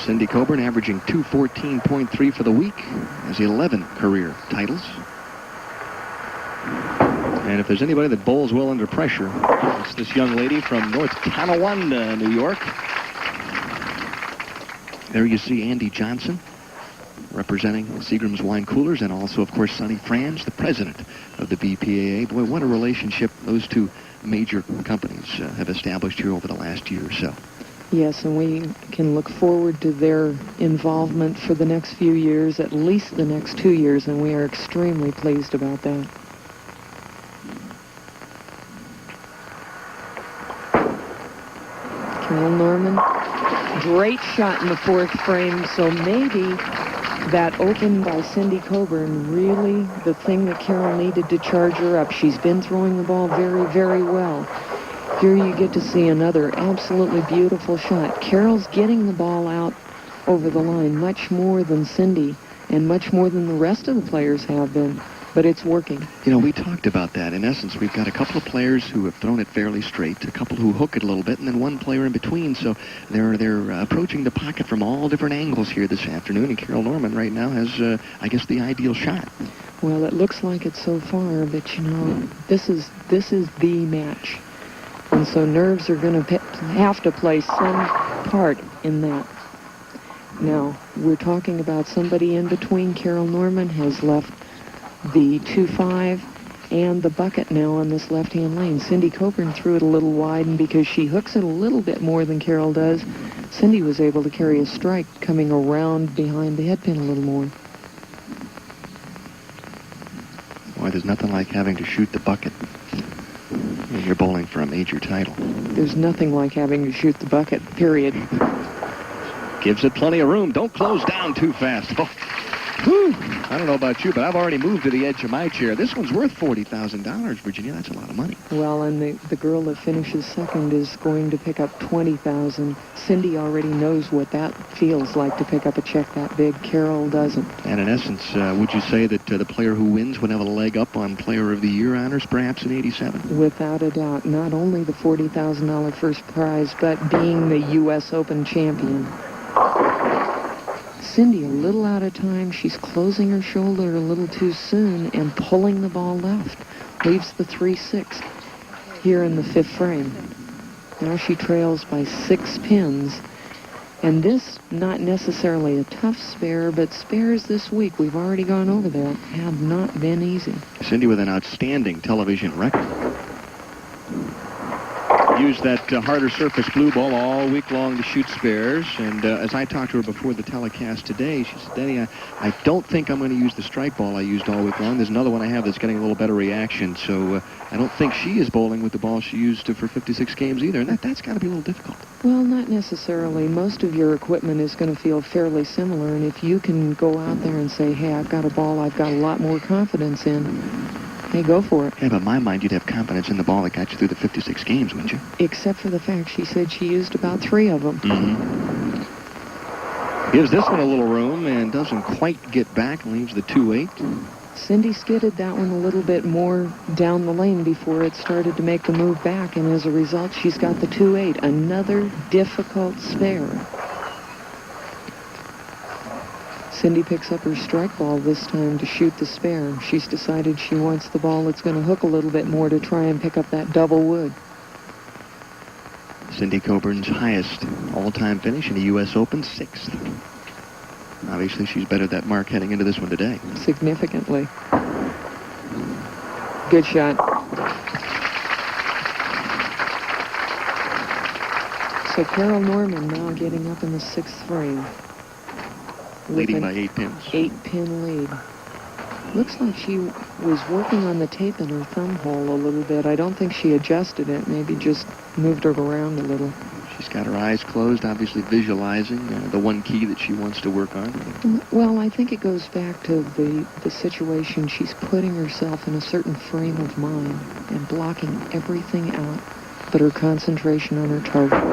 Cindy Coburn averaging 214.3 for the week, has 11 career titles. And if there's anybody that bowls well under pressure, it's this young lady from North Tonawanda, New York. There you see Andy Johnson representing Seagram's Wine Coolers, and also, of course, Sonny Franz, the president of the BPAA. Boy, what a relationship those two major companies have established here over the last year or so. Yes, and we can look forward to their involvement for the next few years, at least the next 2 years, and we are extremely pleased about that. Carol Norman, great shot in the 4th frame, so maybe that open by Cindy Coburn, really the thing that Carol needed to charge her up. She's been throwing the ball very, very well. Here you get to see another absolutely beautiful shot. Carol's getting the ball out over the line much more than Cindy and much more than the rest of the players have been, but it's working. You know, we talked about that. In essence, we've got a couple of players who have thrown it fairly straight, a couple who hook it a little bit, and then one player in between. So they're approaching the pocket from all different angles here this afternoon, and Carol Norman right now has, I guess, the ideal shot. Well, it looks like it so far, but you know, this is the match. And so nerves are going to have to play some part in that. Now, we're talking about somebody in between. Carol Norman has left the 2-5 and the bucket now on this left-hand lane. Cindy Coburn threw it a little wide, and because she hooks it a little bit more than Carol does, Cindy was able to carry a strike coming around behind the head pin a little more. there's nothing like having to shoot the bucket when you're bowling for a major title. There's nothing like having to shoot the bucket, period. Gives it plenty of room. Don't close down too fast. Oh. Whew. I don't know about you, but I've already moved to the edge of my chair. This one's worth $40,000, Virginia. That's a lot of money. Well, and the girl that finishes second is going to pick up $20,000. Cindy already knows what that feels like to pick up a check that big. Carol doesn't. And in essence, would you say that the player who wins would have a leg up on Player of the Year honors, perhaps in '87? Without a doubt. Not only the $40,000 first prize, but being the U.S. Open champion. Cindy, a little out of time. She's closing her shoulder a little too soon and pulling the ball left. Leaves the 3-6 here in the fifth frame. Now she trails by 6 pins. And this, not necessarily a tough spare, but spares this week, we've already gone over that, have not been easy. Cindy with an outstanding television record. Used that harder surface blue ball all week long to shoot spares. And as I talked to her before the telecast today, she said, Denny, I don't think I'm going to use the strike ball I used all week long. There's another one I have that's getting a little better reaction. So I don't think she is bowling with the ball she used for 56 games either. And that's got to be a little difficult. Well, not necessarily. Most of your equipment is going to feel fairly similar. And if you can go out there and say, hey, I've got a ball I've got a lot more confidence in, hey, go for it. Yeah, but in my mind, you'd have confidence in the ball that got you through the 56 games, wouldn't you? Except for the fact she said she used about 3 of them. Mm-hmm. Gives this one a little room and doesn't quite get back. Leaves the 2-8. Cindy skidded that one a little bit more down the lane before it started to make the move back. And as a result, she's got the 2-8. Another difficult spare. Cindy picks up her strike ball this time to shoot the spare. She's decided she wants the ball that's going to hook a little bit more to try and pick up that double wood. Cindy Coburn's highest all-time finish in the U.S. Open, 6th. Obviously, she's bettered that mark heading into this one today. Significantly. Good shot. So Carol Norman now getting up in the 6th frame. Leading by 8 pins. 8-pin lead. Looks like she was working on the tape in her thumb hole a little bit. I don't think she adjusted it. Maybe just moved it around a little. She's got her eyes closed, obviously visualizing the one key that she wants to work on. Well, I think it goes back to the situation. She's putting herself in a certain frame of mind and blocking everything out but her concentration on her target.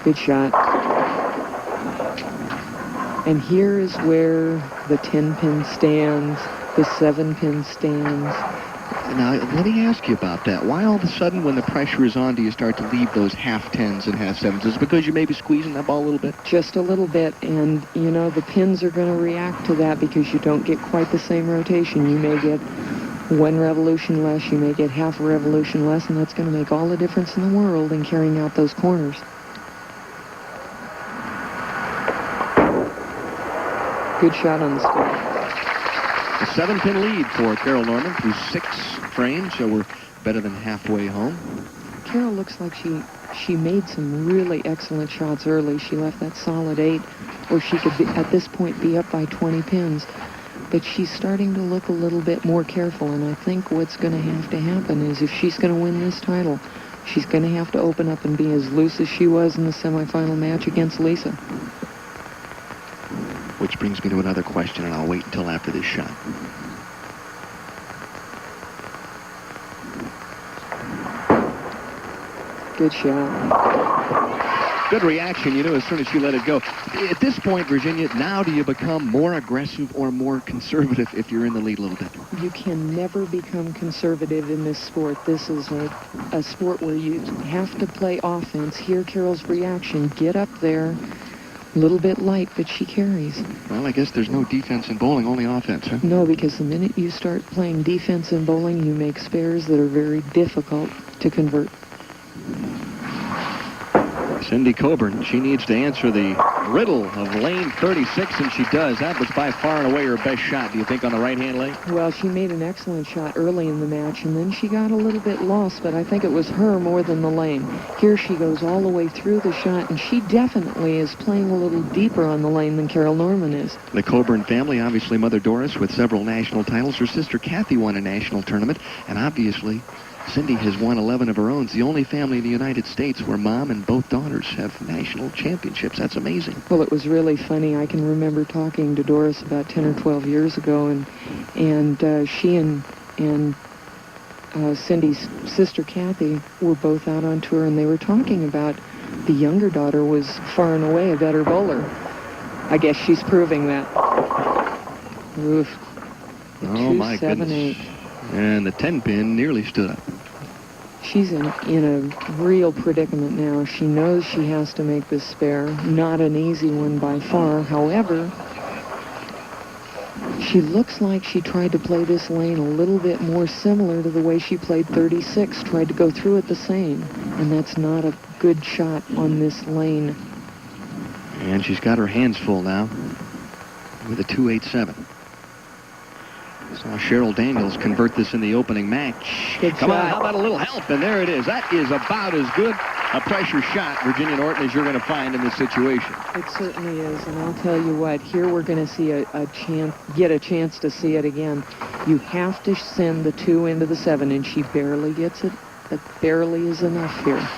Good shot. And here is where the 10-pin stands, the 7-pin stands. Now, let me ask you about that. Why all of a sudden, when the pressure is on, do you start to leave those half-10s and half-7s? Is it because you may be squeezing that ball a little bit? Just a little bit. And, you know, the pins are going to react to that because you don't get quite the same rotation. You may get 1 revolution less, you may get half a revolution less, and that's going to make all the difference in the world in carrying out those corners. Good shot on the stick. A 7-pin lead for Carol Norman through 6 frames, so we're better than halfway home. Carol looks like she made some really excellent shots early. She left that solid 8, or she could be, at this point be up by 20 pins. But she's starting to look a little bit more careful, and I think what's going to happen is if she's going to win this title, she's going to have to open up and be as loose as she was in the semifinal match against Lisa. Which brings me to another question, and I'll wait until after this shot. Good shot. Good reaction, you know, as soon as she let it go. At this point, Virginia, now do you become more aggressive or more conservative if you're in the lead a little bit? You can never become conservative in this sport. This is a sport where you have to play offense. Here, Carol's reaction, get up there. A little bit light, but she carries. Well, I guess there's no defense in bowling, only offense, huh? No, because the minute you start playing defense in bowling, you make spares that are very difficult to convert. Cindy Coburn, she needs to answer the riddle of lane 36, and she does. That was by far and away her best shot, do you think, on the right-hand lane? Well, she made an excellent shot early in the match, and then she got a little bit lost, but I think it was her more than the lane. Here she goes all the way through the shot, and she definitely is playing a little deeper on the lane than Carol Norman is. The Coburn family, obviously Mother Doris with several national titles. Her sister Kathy won a national tournament, and obviously Cindy has won 11 of her own. It's the only family in the United States where mom and both daughters have national championships. That's amazing. Well, it was really funny. I can remember talking to Doris about 10 or 12 years ago, and she and Cindy's sister Kathy were both out on tour, and they were talking about the younger daughter was far and away a better bowler. I guess she's proving that. Oof. Oh, my goodness. And the 10-pin nearly stood up. She's in a real predicament now. She knows she has to make this spare. Not an easy one by far. However, she looks like she tried to play this lane a little bit more similar to the way she played 36, tried to go through it the same. And that's not a good shot on this lane. And she's got her hands full now with a 2.87. Saw Cheryl Daniels convert this in the opening match. Come on, how about a little help? And there it is. That is about as good a pressure shot, Virginia Norton, as you're going to find in this situation. It certainly is, and I'll tell you what, here we're going to see get a chance to see it again. You have to send the 2 into the 7, and she barely gets it, but barely is enough here.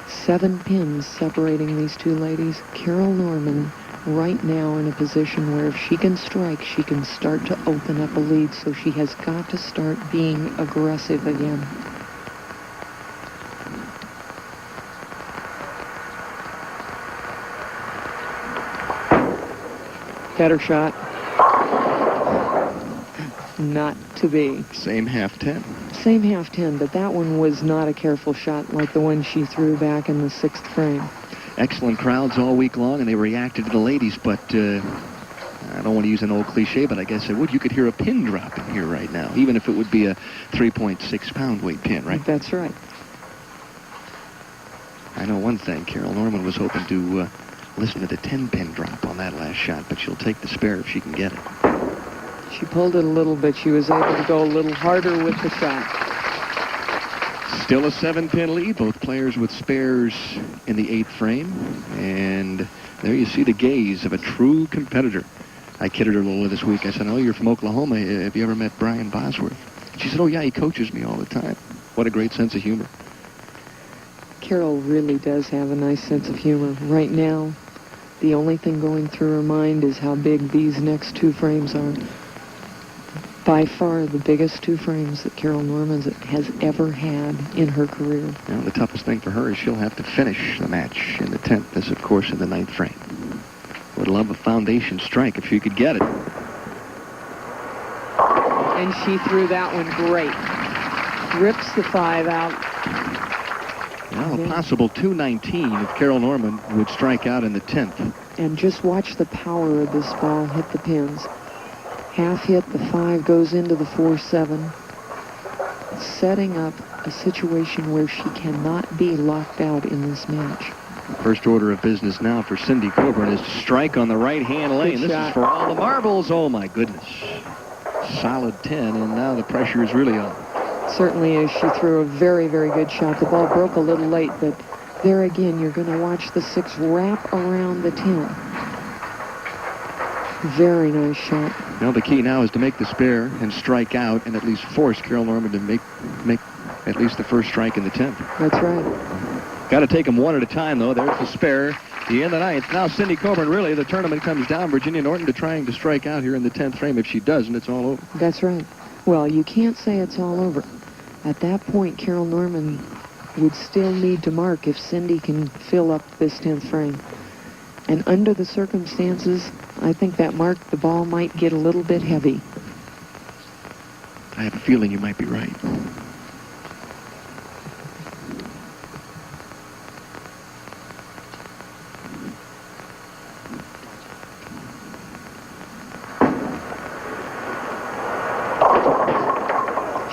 7 pins separating these two ladies. Carol Norman right now in a position where if she can strike, she can start to open up a lead, so she has got to start being aggressive again. Better shot. Not to be. Same half 10. Same half 10, but that one was not a careful shot like the one she threw back in the 6th frame. Excellent crowds all week long, and they reacted to the ladies, but I don't want to use an old cliche, but I guess I would. You could hear a pin drop in here right now, even if it would be a 3.6-pound weight pin, right? That's right. I know one thing. Carol Norman was hoping to listen to the 10-pin drop on that last shot, but she'll take the spare if she can get it. She pulled it a little bit. She was able to go a little harder with the shot. Still a 7-pin lead, both players with spares in the 8th frame. And there you see the gaze of a true competitor. I kidded her a little this week. I said, oh, you're from Oklahoma. Have you ever met Brian Bosworth? She said, oh, yeah, he coaches me all the time. What a great sense of humor. Carol really does have a nice sense of humor. Right now, the only thing going through her mind is how big these next 2 frames are. By far the biggest 2 frames that Carol Norman has ever had in her career. Now, the toughest thing for her is she'll have to finish the match in the 10th. This, of course, in the 9th frame. Would love a foundation strike if she could get it. And she threw that one great. Rips the 5 out. Well, a possible 219 if Carol Norman would strike out in the 10th. And just watch the power of this ball hit the pins. Half hit, the 5 goes into the 4-7, setting up a situation where she cannot be locked out in this match. First order of business now for Cindy Coburn is to strike on the right-hand lane. This is for all the marbles. Oh, my goodness. Solid 10, and now the pressure is really on. Certainly is. She threw a very, very good shot. The ball broke a little late, but there again, you're going to watch the 6 wrap around the 10. Very nice shot. Well, the key now is to make the spare and strike out and at least force Carol Norman to make at least the first strike in the 10th. That's right. Got to take them one at a time, though. There's the spare. The end of the 9th. Now Cindy Coburn, really, the tournament comes down. Virginia Norton to trying to strike out here in the 10th frame. If she doesn't, it's all over. That's right. Well, you can't say it's all over. At that point, Carol Norman would still need to mark if Cindy can fill up this 10th frame. And under the circumstances, I think that mark, the ball might get a little bit heavy. I have a feeling you might be right.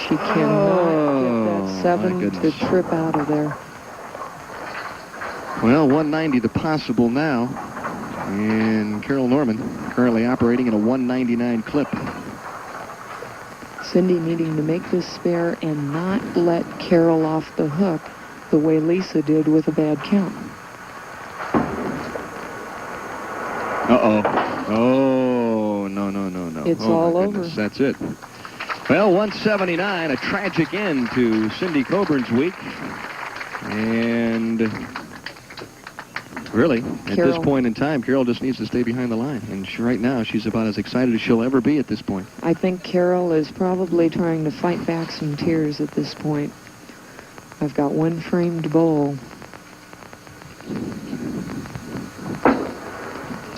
She cannot get that 7 to trip out of there. Well, 190 the possible now. And Carol Norman currently operating at a 199 clip. Cindy needing to make this spare and not let Carol off the hook the way Lisa did with a bad count. Uh-oh. Oh, no. It's oh, all my over. Goodness, that's it. Well, 179, a tragic end to Cindy Coburn's week. And really, at this point in time, Carol just needs to stay behind the line. And right now, she's about as excited as she'll ever be at this point. I think Carol is probably trying to fight back some tears at this point. I've got one framed bowl.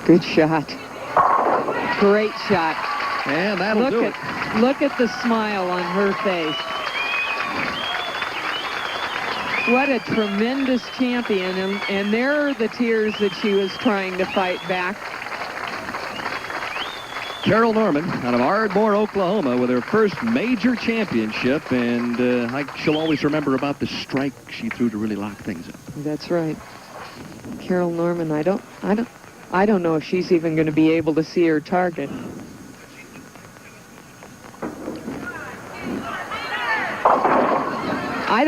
Good shot. Great shot. And that'll do it. Look at the smile on her face. What a tremendous champion. And there are the tears that she was trying to fight back. Carol Norman out of Ardmore, Oklahoma, with her first major championship, and she'll always remember about the strike she threw to really lock things up. That's right. Carol Norman, I don't know if she's even going to be able to see her target. I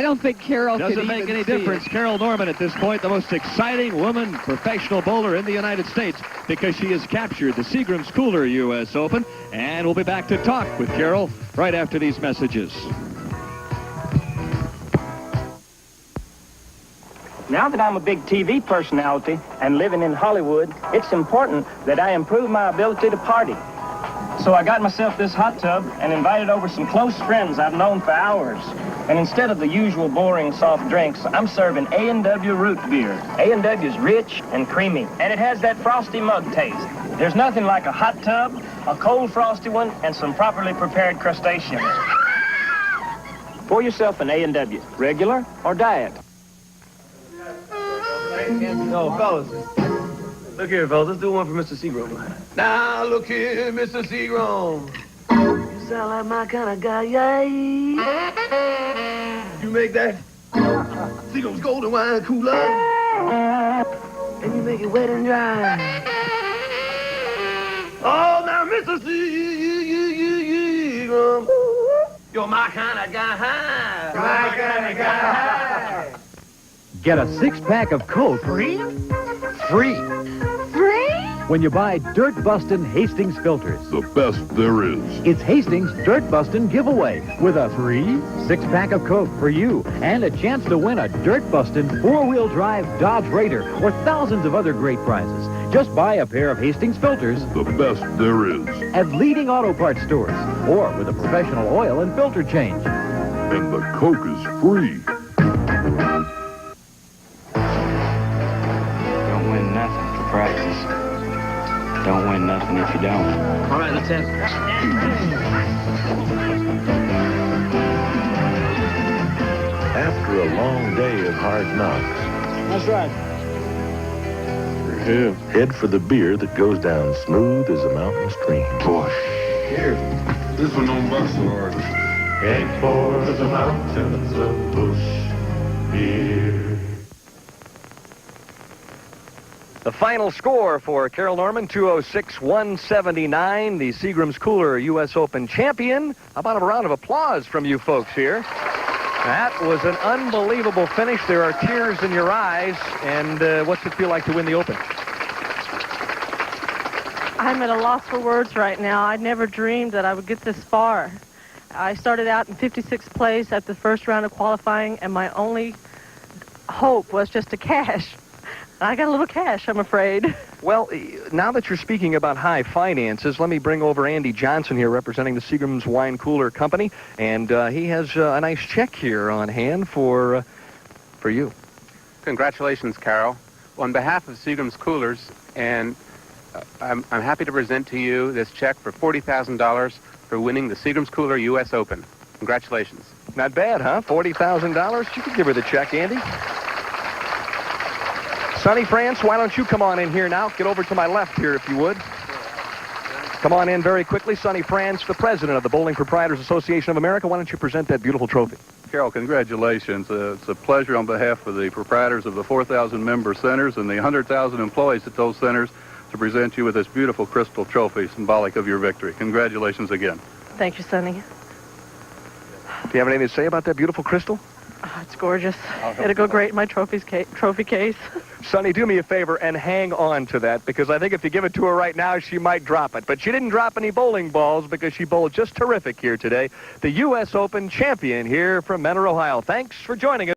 don't think Carol doesn't make any difference. Carol Norman at this point, the most exciting woman professional bowler in the United States, because she has captured the Seagram's Cooler US Open. And we'll be back to talk with Carol right after these messages. Now that I'm a big TV personality and living in Hollywood, it's important that I improve my ability to party. So I got myself this hot tub and invited over some close friends I've known for hours. And instead of the usual boring soft drinks, I'm serving A&W root beer. A&W's rich and creamy, and it has that frosty mug taste. There's nothing like a hot tub, a cold frosty one, and some properly prepared crustaceans. Pour yourself an A&W, regular or diet. No, fellas. Look here, fellas. Let's do one for Mr. Seagram. Now, look here, Mr. Seagram. You sound like my kind of guy, yay. You make that Seagram's golden wine cooler. And you make it wet and dry. Oh, now, Mr. Seagram. You're my kind of guy. My kind of guy. Get a six-pack of Coke. Free? Free. Free? When you buy Dirt Bustin' Hastings filters. The best there is. It's Hastings Dirt Bustin' giveaway with a free six-pack of Coke for you and a chance to win a Dirt Bustin' four-wheel drive Dodge Raider or thousands of other great prizes. Just buy a pair of Hastings filters. The best there is. At leading auto parts stores or with a professional oil and filter change. And the Coke is free. Don't win nothing for practice. Don't win nothing if you don't. All right, let's have it. After a long day of hard knocks, That's right. head for the beer that goes down smooth as a mountain stream. Bush. Here, this one don't bust so hard. Head for the mountains of Bush beer. The final score for Carol Norman, 206-179, the Seagram's Cooler U.S. Open champion. How about a round of applause from you folks here? That was an unbelievable finish. There are tears in your eyes. And what's it feel like to win the Open? I'm at a loss for words right now. I never dreamed that I would get this far. I started out in 56th place at the first round of qualifying, and my only hope was just to cash. I got a little cash, I'm afraid. Well, now that you're speaking about high finances, let me bring over Andy Johnson here representing the Seagram's Wine Cooler Company. And he has a nice check here on hand for you. Congratulations, Carol. On behalf of Seagram's Coolers, and I'm happy to present to you this check for $40,000 for winning the Seagram's Cooler U.S. Open. Congratulations. Not bad, huh? $40,000? You could give her the check, Andy. Sonny France, why don't you come on in here now? Get over to my left here, if you would. Come on in very quickly. Sonny Franz, the president of the Bowling Proprietors Association of America. Why don't you present that beautiful trophy? Carol, congratulations. It's a pleasure on behalf of the proprietors of the 4,000 member centers and the 100,000 employees at those centers to present you with this beautiful crystal trophy, symbolic of your victory. Congratulations again. Thank you, Sonny. Do you have anything to say about that beautiful crystal? Oh, it's gorgeous. It'll go great in my trophy case. Sonny, do me a favor and hang on to that, because I think if you give it to her right now, she might drop it. But she didn't drop any bowling balls because she bowled just terrific here today. The U.S. Open champion here from Mentor, Ohio. Thanks for joining us.